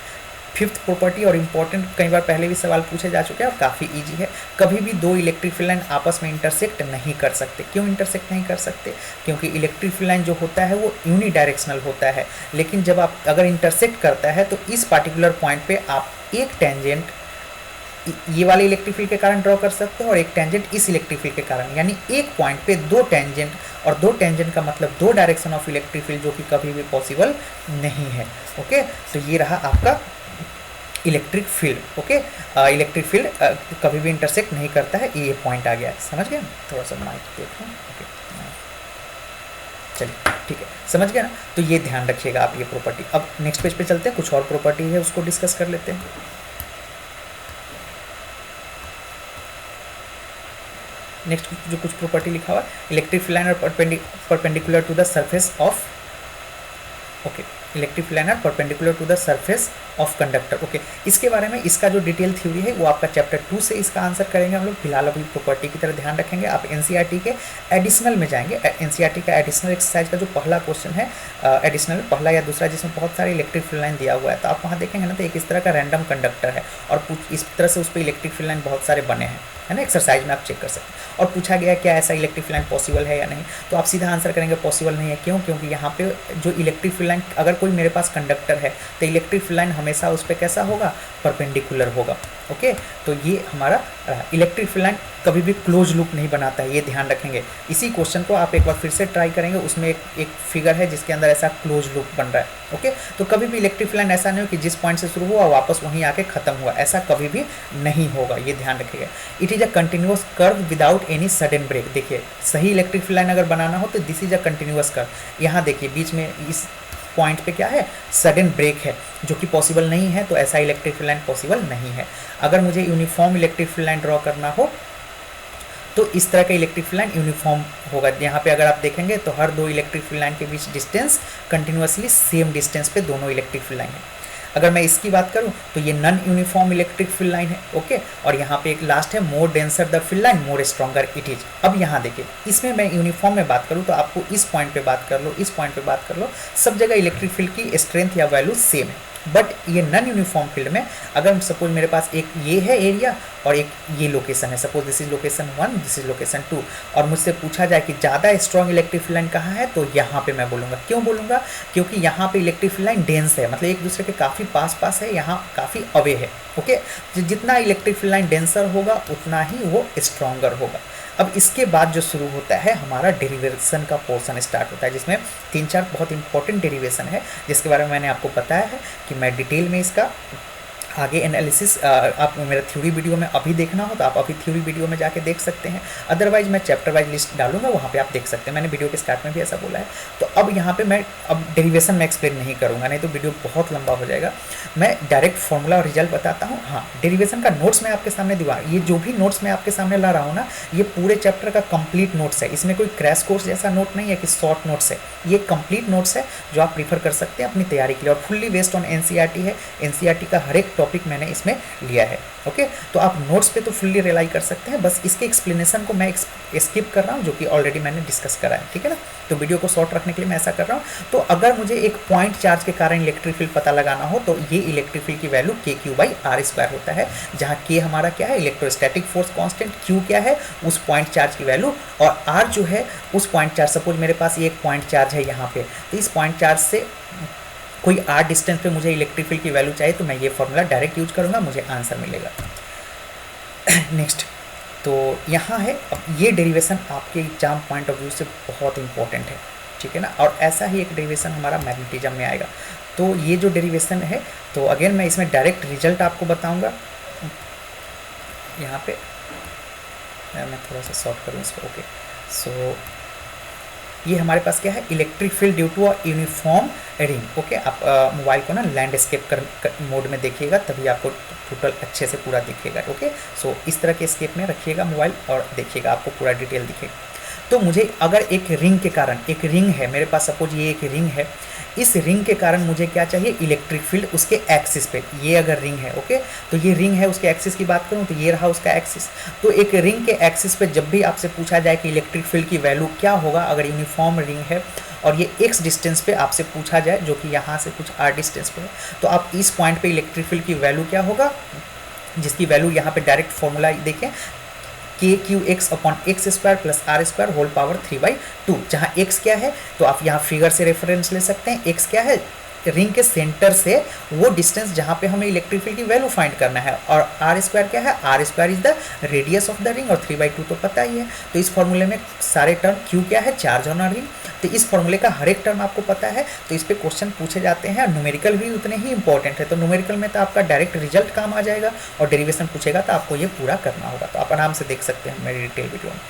फिफ्थ प्रॉपर्टी और इम्पॉर्टेंट, कई बार पहले भी सवाल पूछे जा चुके हैं और काफ़ी इजी है, कभी भी दो इलेक्ट्रिक फील्ड लाइन आपस में इंटरसेक्ट नहीं कर सकते। क्यों इंटरसेक्ट नहीं कर सकते? क्योंकि इलेक्ट्रिक फील्ड लाइन जो होता है वो यूनी डायरेक्शनल होता है, लेकिन जब आप अगर इंटरसेक्ट करता है तो इस पार्टिकुलर पॉइंट पे आप एक टेंजेंट ये वाले इलेक्ट्रिक फील्ड के कारण ड्रॉ कर सकते हो और एक टेंजेंट इस इलेक्ट्रिक फील्ड के कारण, यानी एक पॉइंट पे दो टेंजेंट, और दो टेंजेंट का मतलब दो डायरेक्शन ऑफ इलेक्ट्रिक फील्ड, जो कि कभी भी पॉसिबल नहीं है, ओके। तो ये रहा आपका electric field, okay. Electric field कभी भी इंटरसेक्ट नहीं करता है, ये पॉइंट आ गया, समझ गए? थोड़ा सा बना के देखो, ओके, चलिए ठीक है, समझ गए ना। तो ये ध्यान रखिएगा आप ये प्रॉपर्टी। अब नेक्स्ट पेज पे चलते हैं, कुछ और प्रॉपर्टी है उसको डिस्कस कर लेते हैं। नेक्स्ट जो कुछ प्रॉपर्टी लिखा हुआ है, इलेक्ट्रिक फील्ड लाइन और perpendicular to the surface of, okay, electric field line are perpendicular to the surface of conductor. Okay, इसके बारे में इसका जो डिटेल थ्योरी है वो आपका चैप्टर 2 से इसका आंसर करेंगे हम लोग। फिलहाल अभी प्रॉपर्टी की तरह ध्यान रखेंगे। आप एनसीईआरटी के एडिशनल में जाएंगे। एनसीईआरटी का एडिशनल एक्सरसाइज का जो पहला क्वेश्चन है, एडिशनल पहला या दूसरा, जिसमें बहुत सारे इलेक्ट्रिक फील्ड लाइन दिया हुआ है, तो आप वहाँ देखेंगे ना, तो एक इस तरह का रैंडम कंडक्टर है और इस तरह से उस पर इलेक्ट्रिक फील्ड लाइन बहुत सारे बने हैं, है ना। एक्सरसाइज में आप चेक कर सकते हैं। और पूछा गया क्या ऐसा इलेक्ट्रिक फील्ड लाइन पॉसिबल है या नहीं, तो आप सीधा आंसर करेंगे पॉसिबल नहीं है। क्यों? क्योंकि यहाँ पे जो इलेक्ट्रिक फील्ड लाइन, अगर कोई मेरे पास कंडक्टर है तो इलेक्ट्रिक फील्ड लाइन हमेशा उस पर कैसा होगा, परपेंडिकुलर होगा। ओके, तो ये हमारा इलेक्ट्रिक फील्ड लाइन कभी भी क्लोज लूप नहीं बनाता है, ये ध्यान रखेंगे। इसी क्वेश्चन को आप एक बार फिर से ट्राई करेंगे, उसमें एक फिगर है जिसके अंदर ऐसा क्लोज लूप बन रहा है। ओके, तो कभी भी इलेक्ट्रिक फील्ड लाइन ऐसा नहीं हो कि जिस पॉइंट से शुरू हुआ वापस वहीं आके खत्म हुआ, ऐसा कभी भी नहीं होगा, ये ध्यान रखिएगा। It is a continuous curve without any sudden break. देखिए, सही इलेक्ट्रिक फील्ड लाइन अगर बनाना हो तो this is a continuous curve. यहाँ देखिए बीच में इस पॉइंट पे क्या है, सडन ब्रेक है, जो कि पॉसिबल नहीं है, तो ऐसा इलेक्ट्रिक फील्ड लाइन पॉसिबल नहीं है। अगर मुझे uniform electric field line draw करना हो तो इस तरह का इलेक्ट्रिक फील्ड लाइन यूनिफॉर्म होगा। यहाँ पे अगर आप देखेंगे तो हर दो इलेक्ट्रिक फील्ड लाइन के बीच डिस्टेंस कंटिन्यूअसली सेम डिस्टेंस पे दोनों इलेक्ट्रिक फील्ड लाइन है। अगर मैं इसकी बात करूं तो ये non uniform electric field line है। ओके, और यहाँ पे एक लास्ट है, मोर denser the field line more stronger it is. अब यहाँ देखिए, इसमें मैं यूनिफॉर्म में बात करूँ तो आपको इस पॉइंट पे बात कर लो, इस पॉइंट पे बात कर लो, सब जगह इलेक्ट्रिक फील्ड की स्ट्रेंथ या वैल्यू सेम है। बट ये नॉन यूनिफॉर्म फील्ड में अगर सपोज मेरे पास एक ये है एरिया और एक ये लोकेशन है, suppose this is location 1, this is location 2, और मुझसे पूछा जाए कि ज़्यादा स्ट्रॉन्ग इलेक्ट्रिक फील्ड लाइन कहाँ है, तो यहाँ पे मैं बोलूँगा। क्यों बोलूँगा? क्योंकि यहाँ पे इलेक्ट्रिक फील्ड लाइन डेंस है, मतलब एक दूसरे के काफ़ी पास है, यहाँ काफ़ी अवे है। ओके, जितना इलेक्ट्रिक फील्ड लाइन डेंसर होगा उतना ही वो स्ट्रॉन्गर होगा। अब इसके बाद जो शुरू होता है हमारा डेरिवेशन का पोर्शन स्टार्ट होता है, जिसमें 3-4 बहुत इंपॉर्टेंट डेरिवेशन है जिसके बारे में मैंने आपको बताया है कि मैं डिटेल में इसका आगे एनालिसिस आप मेरा थ्योरी वीडियो में अभी देखना हो तो आप अभी थ्योरी वीडियो में जाके देख सकते हैं। अदरवाइज मैं चैप्टर वाइज लिस्ट डालूंगा, वहाँ पे आप देख सकते हैं। मैंने वीडियो के स्टार्ट में भी ऐसा बोला है। तो अब यहाँ पे मैं अब डेरिवेशन में एक्सप्लेन नहीं करूँगा, नहीं तो वीडियो बहुत लंबा हो जाएगा। मैं डायरेक्ट फॉर्मूला और रिजल्ट बताता हूँ। हाँ, डेरिवेशन का नोट्स मैं आपके सामने दूंगा। ये जो भी नोट्स मैं आपके सामने ला रहा हूँ ना, ये पूरे चैप्टर का कंप्लीट नोट्स है। इसमें कोई क्रैश कोर्स जैसा नोट नहीं है कि शॉर्ट नोट्स है, ये कंप्लीट नोट्स है जो आप प्रीफर कर सकते हैं अपनी तैयारी के लिए, और फुल्ली बेस्ड ऑन एनसीईआरटी है। एनसीईआरटी का हर एक टॉपिक मैंने इसमें लिया है। ओके, तो आप नोट्स पे तो फुल्ली रिलाई कर सकते हैं, बस इसके एक्सप्लेनेशन को मैं स्किप कर रहा हूँ जो कि ऑलरेडी मैंने डिस्कस करा है। ठीक है ना, तो वीडियो को शॉर्ट रखने के लिए मैं ऐसा कर रहा हूँ। तो अगर मुझे एक पॉइंट चार्ज के कारण इलेक्ट्रिक फील्ड पता लगाना हो तो ये इलेक्ट्रिक फील्ड की वैल्यू KQ/R² होता है, जहाँ K हमारा क्या है, इलेक्ट्रोस्टैटिक फोर्स कांस्टेंट, Q क्या है, उस पॉइंट चार्ज की वैल्यू, और R जो है उस पॉइंट चार्ज, सपोज मेरे पास ये एक पॉइंट चार्ज है यहाँ पे, तो इस पॉइंट चार्ज से कोई R डिस्टेंस पे मुझे इलेक्ट्रिक फील्ड की वैल्यू चाहिए तो मैं ये फॉर्मूला डायरेक्ट यूज करूँगा, मुझे आंसर मिलेगा। नेक्स्ट, तो यहाँ है, अब ये डेरिवेशन आपके एग्जाम पॉइंट ऑफ व्यू से बहुत इंपॉर्टेंट है। ठीक है ना, और ऐसा ही एक डेरिवेशन हमारा मैग्नेटिज्म में आएगा। तो ये जो डेरिवेशन है, तो अगेन मैं इसमें डायरेक्ट रिजल्ट आपको बताऊँगा। यहाँ पे मैं थोड़ा सा शॉर्ट करूँ इसको। ओके, सो ये हमारे पास क्या है, electric field due to a uniform ring. Okay, आप मोबाइल को ना लैंडस्केप मोड में देखिएगा, तभी आपको टोटल अच्छे से पूरा दिखेगा। ओके, सो इस तरह के स्केप में रखिएगा मोबाइल और देखिएगा, आपको पूरा डिटेल दिखेगा। तो मुझे अगर एक रिंग के कारण, एक रिंग है मेरे पास, सपोज ये एक रिंग है, इस रिंग के कारण मुझे क्या चाहिए, इलेक्ट्रिक फील्ड उसके एक्सिस पे। ये अगर रिंग है, ओके, तो ये रिंग है, उसके एक्सिस की बात करूँ तो ये रहा उसका एक्सिस। तो एक रिंग के एक्सिस पे जब भी आपसे पूछा जाए कि इलेक्ट्रिक फील्ड की वैल्यू क्या होगा, अगर यूनिफॉर्म रिंग है और ये x डिस्टेंस पे आपसे पूछा जाए, जो कि यहाँ से कुछ r डिस्टेंस पे है, तो आप इस पॉइंट पे इलेक्ट्रिक फील्ड की वैल्यू क्या होगा, जिसकी वैल्यू यहाँ पे डायरेक्ट फॉर्मूला देखें, KQ/x² + R² होल पावर 3/2, जहाँ x क्या है, तो आप यहाँ फिगर से रेफरेंस ले सकते हैं। x क्या है, रिंग के सेंटर से वो डिस्टेंस जहाँ पे हमें इलेक्ट्रिक फील्ड की वैल्यू फाइंड करना है, और R² क्या है, R² is the radius of the ring, और 3/2 तो पता ही है। तो इस फॉर्मूले में सारे टर्म, Q क्या है, चार्ज ऑन रिंग, तो इस फॉर्मूले का हर एक टर्म आपको पता है। तो इस पे क्वेश्चन पूछे जाते हैं, न्यूमेरिकल भी उतने ही इंपॉर्टेंट है। तो न्यूमेरिकल में तो आपका डायरेक्ट रिजल्ट काम आ जाएगा, और डेरिवेशन पूछेगा तो आपको ये पूरा करना होगा। तो आप आराम से देख सकते हैं मेरी डिटेल वीडियो में।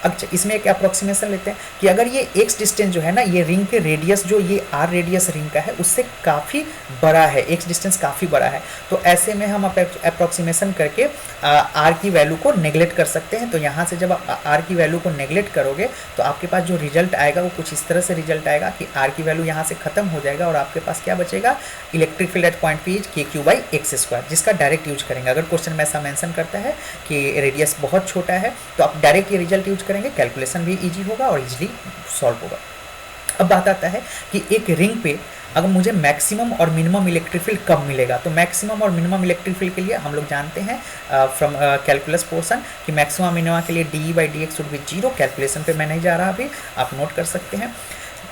अच्छा, इसमें एक अप्रोक्सीमेशन लेते हैं कि अगर ये एक्स डिस्टेंस जो है ना, ये रिंग के रेडियस जो ये आर रेडियस रिंग का है उससे काफ़ी बड़ा है, एक्स डिस्टेंस काफ़ी बड़ा है, तो ऐसे में हम अप्रोक्सीमेशन करके आर की वैल्यू को नेगलेक्ट कर सकते हैं। तो यहाँ से जब आप आर की वैल्यू को नेगलेक्ट करोगे तो आपके पास जो रिजल्ट आएगा वो कुछ इस तरह से रिजल्ट आएगा कि आर की वैल्यू यहाँ से खत्म हो जाएगा और आपके पास क्या बचेगा, electric field at point P is के क्यू बाई एक्स स्क्वायर, जिसका डायरेक्ट यूज करेंगे। अगर क्वेश्चन में ऐसा मेंशन करता है कि रेडियस बहुत छोटा है तो आप डायरेक्ट ये रिजल्ट यूज करेंगे, कैलकुलेशन भी ईजी होगा और ईजिली सॉल्व होगा। अब बात आता है कि एक रिंग पे अगर मुझे मैक्सिमम और मिनिमम इलेक्ट्रिक फील्ड कब मिलेगा, तो मैक्सिमम और मिनिमम इलेक्ट्रिक फील्ड के लिए हम लोग जानते हैं फ्रॉम कैलकुलस पोर्शन कि मैक्सिमम मिनिमम के लिए D by D x would be zero. Calculation पे मैं नहीं जा रहा अभी, आप नोट कर सकते हैं।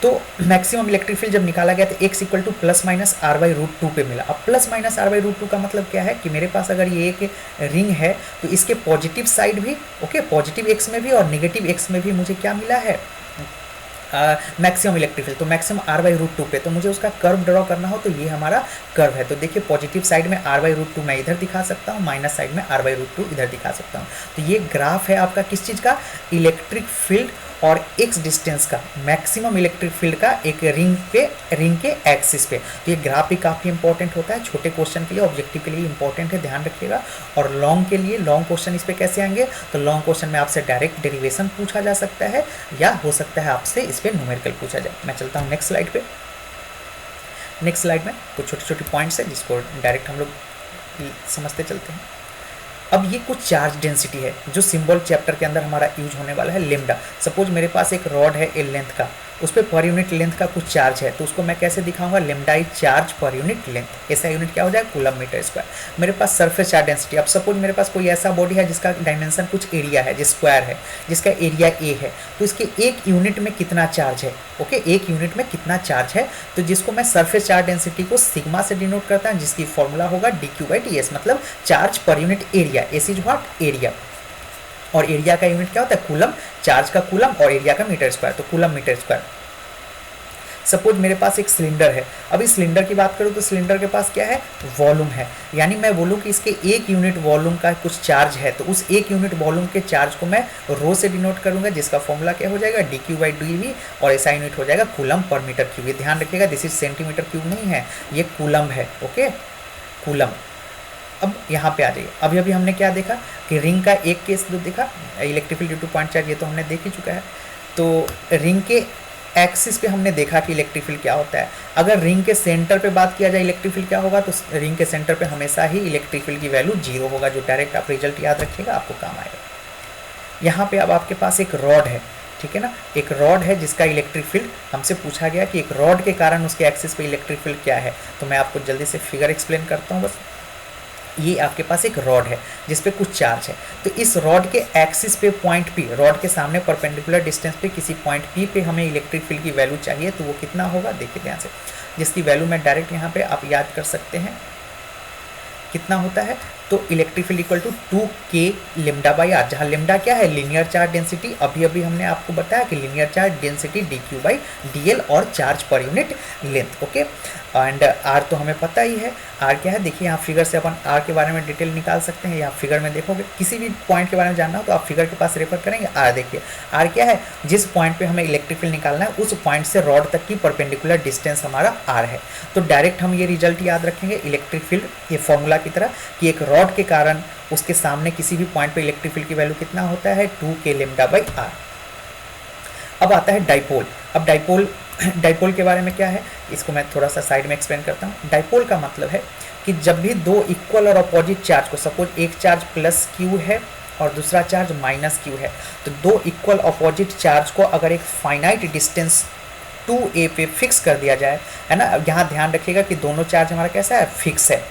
तो मैक्सिमम इलेक्ट्रिक फील्ड जब निकाला गया तो x equal to plus minus r by root two पे मिला। अब plus minus r by root two का मतलब क्या है कि मेरे पास अगर ये एक रिंग है तो इसके पॉजिटिव साइड भी ओके, पॉजिटिव एक्स में भी और नेगेटिव एक्स में भी मुझे क्या मिला है, मैक्सिमम इलेक्ट्रिक फील्ड। तो maximum r by root two पे, तो मुझे उसका कर्व ड्रॉ करना हो तो ये हमारा कर्व है। तो देखिए पॉजिटिव साइड में आर बाई रूट टू मैं इधर दिखा सकता हूँ, माइनस साइड में आर बाई रूट टू इधर दिखा सकता हूँ। तो ये ग्राफ है आपका किस चीज़ का, इलेक्ट्रिक फील्ड और एक्स डिस्टेंस का, मैक्सिमम इलेक्ट्रिक फील्ड का एक रिंग के एक्सिस पे। तो ये ग्राफ भी काफ़ी इंपॉर्टेंट होता है, छोटे क्वेश्चन के लिए, ऑब्जेक्टिव के लिए इंपॉर्टेंट है, ध्यान रखिएगा। और लॉन्ग के लिए, लॉन्ग क्वेश्चन इस पे कैसे आएंगे, तो लॉन्ग क्वेश्चन में आपसे डायरेक्ट डेरिवेशन पूछा जा सकता है या हो सकता है आपसे इस पर न्यूमेरिकल पूछा जाए। मैं चलता हूँ नेक्स्ट स्लाइड पे। नेक्स्ट स्लाइड में कुछ छोटे छोटे पॉइंट्स है जिसको डायरेक्ट हम लोग समझते चलते हैं। अब ये कुछ चार्ज डेंसिटी है जो सिंबल चैप्टर के अंदर हमारा यूज होने वाला है, लेमडा। सपोज मेरे पास एक रॉड है ए लेंथ का, उस पर पर यूनिट लेंथ का कुछ चार्ज है, तो उसको मैं कैसे दिखाऊंगा, lambda is charge per unit length. ऐसा यूनिट क्या हो जाएगा, कूलम मीटर स्क्वायर। मेरे पास सरफेस चार्ज डेंसिटी, अब सपोज मेरे पास कोई ऐसा बॉडी है जिसका डायमेंशन कुछ एरिया है, जिस स्क्वायर है, जिसका एरिया ए है, तो इसके एक यूनिट में कितना चार्ज है, ओके, एक यूनिट में कितना चार्ज है, तो जिसको मैं सरफेस चार्ज डेंसिटी को सिग्मा से डिनोट करता हूँ, जिसकी फॉर्मूला होगा D Q by T S, मतलब charge per unit area. S is what, area. और एरिया का यूनिट क्या होता है, कूलम, चार्ज का कूलम और एरिया का मीटर स्क्वायर, तो कूलम मीटर स्क्वायर। सपोज मेरे पास एक सिलेंडर है, अब इस सिलेंडर की बात करूँ तो सिलेंडर के पास क्या है, वॉल्यूम है, यानी मैं बोलूँ कि इसके एक यूनिट वॉल्यूम का कुछ चार्ज है, तो उस एक यूनिट वॉल्यूम के चार्ज को मैं रो से डिनोट करूँगा, जिसका फॉर्मूला क्या हो जाएगा, d Q by d v, और ऐसा यूनिट हो जाएगा कूलम पर मीटर क्यूब। ये ध्यान रखिएगा, दिस इज सेंटीमीटर क्यूब नहीं है, ये कूलम है, ओके, कूलम। अब यहाँ पे आ जाइए, अभी अभी हमने क्या देखा कि रिंग का एक केस जो देखा, electric field due two point charge, ये तो हमने देख ही चुका है। तो रिंग के एक्सिस पे हमने देखा कि इलेक्ट्रिक फील्ड क्या होता है। अगर रिंग के सेंटर पे बात किया जाए इलेक्ट्रिक फील्ड क्या होगा, तो रिंग के सेंटर पे हमेशा ही इलेक्ट्रिक फील्ड की वैल्यू जीरो होगा, जो डायरेक्ट आप रिजल्ट याद रखिएगा, आपको काम आएगा। यहाँ पे अब आपके पास एक रॉड है, ठीक है ना, एक रॉड है जिसका इलेक्ट्रिक फील्ड हमसे पूछा गया कि एक रॉड के कारण उसके एक्सिस पे इलेक्ट्रिक फील्ड क्या है। तो मैं आपको जल्दी से फिगर एक्सप्लेन करता हूँ बस। ये आपके पास एक रॉड है जिस पे कुछ चार्ज है, तो इस रॉड के एक्सिस पे पॉइंट पी, रॉड के सामने परपेंडिकुलर डिस्टेंस पे किसी पॉइंट पी पे हमें इलेक्ट्रिक फील्ड की वैल्यू चाहिए, तो वो कितना होगा, देखिए ध्यान से, जिसकी वैल्यू मैं डायरेक्ट यहाँ पे आप याद कर सकते हैं कितना होता है, तो electric field equal to 2k lambda by r, जहाँ लेमडा क्या है, लीनियर चार्ज डेंसिटी। अभी अभी हमने आपको बताया कि linear charge density D Q by D L और charge per unit length, okay. And R तो हमें पता ही है, आर क्या है, देखिए यहाँ फिगर से अपन आर के बारे में डिटेल निकाल सकते हैं। यहाँ फिगर में देखोगे, किसी भी पॉइंट के बारे में जानना हो तो आप फिगर के पास रेफर करेंगे। आर देखिए, आर क्या है, जिस पॉइंट पे हमें इलेक्ट्रिक फील्ड निकालना है उस पॉइंट से रॉड तक की परपेंडिकुलर डिस्टेंस हमारा आर है। तो डायरेक्ट हम ये रिजल्ट याद रखेंगे इलेक्ट्रिक फील्ड, ये फॉर्मूला की तरह, कि एक रॉड के कारण उसके सामने किसी भी पॉइंट पे इलेक्ट्रिक फील्ड की वैल्यू कितना होता है, 2k लेमडा बाई आर। अब आता है डाइपोल। अब डाइपोल के बारे में क्या है, इसको मैं थोड़ा सा साइड में एक्सप्लेन करता हूँ। डाइपोल का मतलब है कि जब भी दो इक्वल और अपोजिट चार्ज को, सपोज एक चार्ज प्लस क्यू है और दूसरा चार्ज माइनस क्यू है, तो दो इक्वल अपोजिट चार्ज को अगर एक फाइनाइट डिस्टेंस 2a पे फिक्स कर दिया जाए, है ना, यहाँ ध्यान रखिएगा कि दोनों चार्ज हमारा कैसा है, फिक्स है,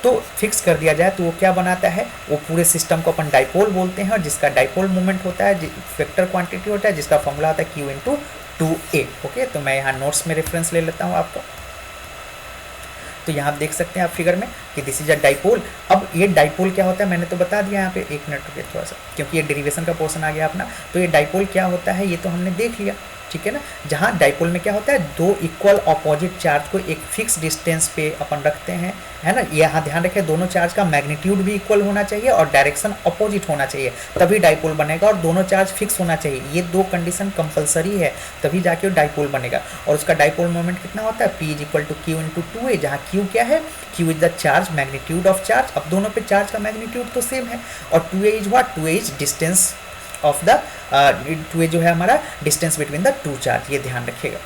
तो फिक्स कर दिया जाए तो वो क्या बनाता है, वो पूरे सिस्टम को अपन डाइपोल बोलते हैं, और जिसका डाइपोल मोमेंट होता है, वेक्टर क्वांटिटी होता है, जिसका फॉर्मूला होता है q इंटू 2a, ओके। तो मैं यहाँ नोट्स में रेफरेंस ले लेता हूँ आपको, तो यहाँ देख सकते हैं आप फिगर में कि दिस इज अ डाइपोल। अब ये डाइपोल क्या होता है मैंने तो बता दिया यहाँ पे, एक मिनट रुकिए थोड़ा सा, क्योंकि ये डेरिवेशन का पोर्शन आ गया अपना। तो ये डाइपोल क्या होता है ये तो हमने देख लिया, ठीक है ना। जहाँ डाइपोल में क्या होता है, दो इक्वल अपोजिट चार्ज को एक फिक्स डिस्टेंस पे अपन रखते हैं, है ना। यहाँ ध्यान रखें दोनों चार्ज का मैग्नीट्यूड भी इक्वल होना चाहिए और डायरेक्शन अपोजिट होना चाहिए, तभी डाइपोल बनेगा, और दोनों चार्ज फिक्स होना चाहिए। ये दो कंडीशन कंपलसरी है, तभी जाके डाइपोल बनेगा। और उसका डाइपोल मोमेंट कितना होता है, P is equal to q into 2a, जहाँ Q क्या है, Q is the charge magnitude of charge. अब दोनों पे चार्ज का मैग्नीट्यूड तो सेम है, और 2a is what, 2a is distance of the 2a जो है हमारा distance between the two charge, ये ध्यान रखिएगा।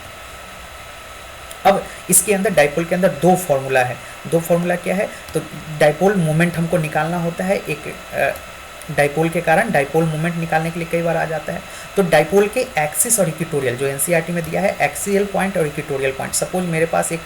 अब इसके अंदर डाइपोल के अंदर दो फॉर्मूला है। दो फॉर्मूला क्या है, तो डाइपोल मोमेंट हमको निकालना होता है, एक डाइपोल के कारण डाइपोल मोमेंट निकालने के लिए कई बार आ जाता है। तो डाइपोल के एक्सिस और इक्वेटोरियल, जो एनसीईआरटी में दिया है एक्सियल पॉइंट और इक्वेटोरियल पॉइंट, सपोज मेरे पास एक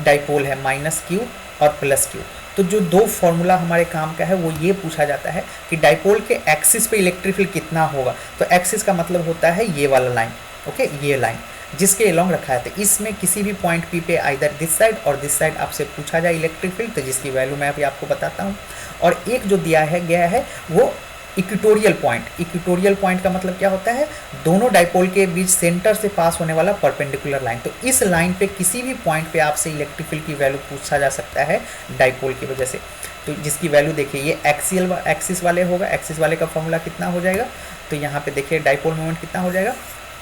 डाइपोल है -q और +q, तो जो दो फॉर्मूला हमारे काम का है वो ये पूछा जाता है कि डाइपोल के एक्सिस पे इलेक्ट्रिक फील्ड कितना होगा। तो एक्सिस का मतलब होता है ये वाला लाइन, ओके, ये लाइन जिसके अलोंग रखा है। तो इसमें किसी भी पॉइंट पी पे आइदर दिस साइड और दिस साइड आपसे पूछा जाए इलेक्ट्रिक फील्ड, तो जिसकी वैल्यू मैं अभी आपको बताता हूँ। और एक जो दिया है गया है वो इक्वेटोरियल पॉइंट। इक्वेटोरियल पॉइंट का मतलब क्या होता है, दोनों डाइपोल के बीच सेंटर से पास होने वाला परपेंडिकुलर लाइन। तो इस लाइन पे किसी भी पॉइंट पे आपसे इलेक्ट्रिक फील्ड की वैल्यू पूछा जा सकता है डाइपोल की वजह से। तो जिसकी वैल्यू देखिए ये एक्सियल एक्सिस वाले होगा, एक्सिस वाले का फॉर्मूला कितना हो जाएगा, तो यहाँ पे देखिए डाइपोल मोमेंट कितना हो जाएगा,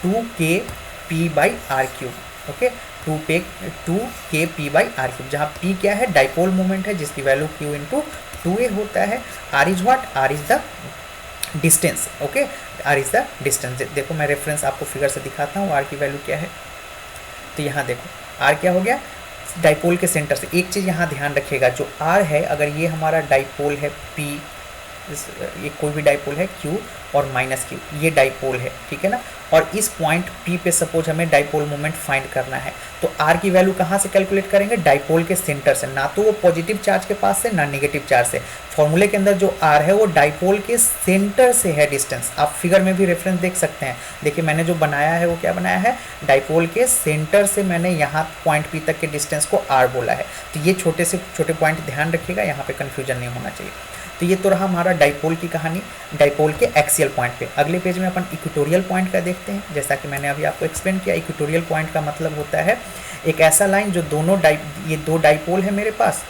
2kp/r³, ओके, 2kp/r³, जहाँ p क्या है, डाइपोल मोमेंट है, जिसकी वैल्यू q इंटू 2a होता है। r is what, r is the distance, okay, r is the distance. देखो मैं रेफरेंस आपको फिगर से दिखाता हूँ r की वैल्यू क्या है। तो यहाँ देखो r क्या हो गया, डाइपोल के सेंटर से। एक चीज़ यहाँ ध्यान रखिएगा, जो r है, अगर ये हमारा डाइपोल है p, ये कोई भी डाइपोल है q और -q, ये डाइपोल है, ठीक है ना। और इस पॉइंट P पे सपोज हमें डाइपोल मोमेंट फाइंड करना है, तो R की वैल्यू कहाँ से कैलकुलेट करेंगे, डाइपोल के सेंटर से, ना तो वो पॉजिटिव चार्ज के पास से ना नेगेटिव चार्ज से। फॉर्मूले के अंदर जो R है वो डाइपोल के सेंटर से है डिस्टेंस। आप फिगर में भी रेफरेंस देख सकते हैं, देखिए मैंने जो बनाया है वो क्या बनाया है, डाइपोल के सेंटर से मैंने यहाँ पॉइंट P तक के डिस्टेंस को R बोला है। तो ये छोटे से छोटे पॉइंट ध्यान रखिएगा, यहाँ पे कन्फ्यूजन नहीं होना चाहिए। तो ये तो रहा हमारा डाइपोल की कहानी, डाइपोल के एक्सियल पॉइंट पे। अगले पेज में अपन इक्वेटोरियल पॉइंट का देखते हैं। जैसा कि मैंने अभी आपको एक्सप्लेन किया, इक्वेटोरियल पॉइंट का मतलब होता है एक ऐसा लाइन जो दोनों ये दो डाइपोल है मेरे पास,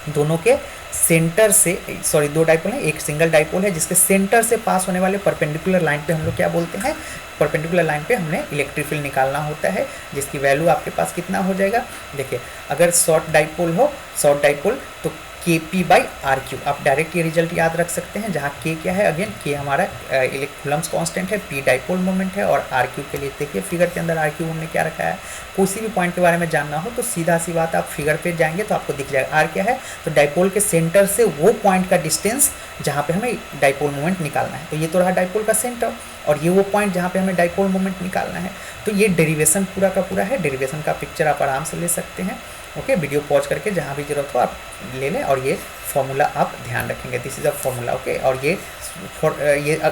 दोनों के सेंटर से, सॉरी दो डाइपोल है, एक सिंगल डाइपोल है, जिसके सेंटर से पास होने वाले परपेंडिकुलर लाइन पे हम लोग क्या बोलते हैं, परपेंडिकुलर लाइन पे हमने इलेक्ट्रिक फील्ड निकालना होता है, जिसकी वैल्यू आपके पास कितना हो जाएगा। देखिए अगर शॉर्ट डाइपोल हो, शॉर्ट डाइपोल, तो kp/r³, आप डायरेक्ट ये रिजल्ट याद रख सकते हैं, जहाँ k क्या है, अगेन k हमारा कूलम्ब्स कांस्टेंट है, p डाइपोल मोमेंट है, और r³ के लिए देखिए फिगर के अंदर r³ हमने क्या रखा है। किसी भी पॉइंट के बारे में जानना हो तो सीधा सी बात, आप फिगर पे जाएंगे तो आपको दिख जाएगा r क्या है, तो डाइपोल के सेंटर से वो पॉइंट का डिस्टेंस जहाँ पे हमें डाइपोल मोमेंट निकालना है। तो ये तो रहा डाइपोल का सेंटर, और ये वो पॉइंट जहाँ पे हमें डाइपोल मोमेंट निकालना है। तो ये डेरिवेशन पूरा का पूरा है, डेरिवेशन का पिक्चर आप आराम से ले सकते हैं, ओके। वीडियो पॉज करके जहाँ भी जरूरत हो आप ले लें, और ये फॉर्मूला आप ध्यान रखेंगे, this is a formula, okay. और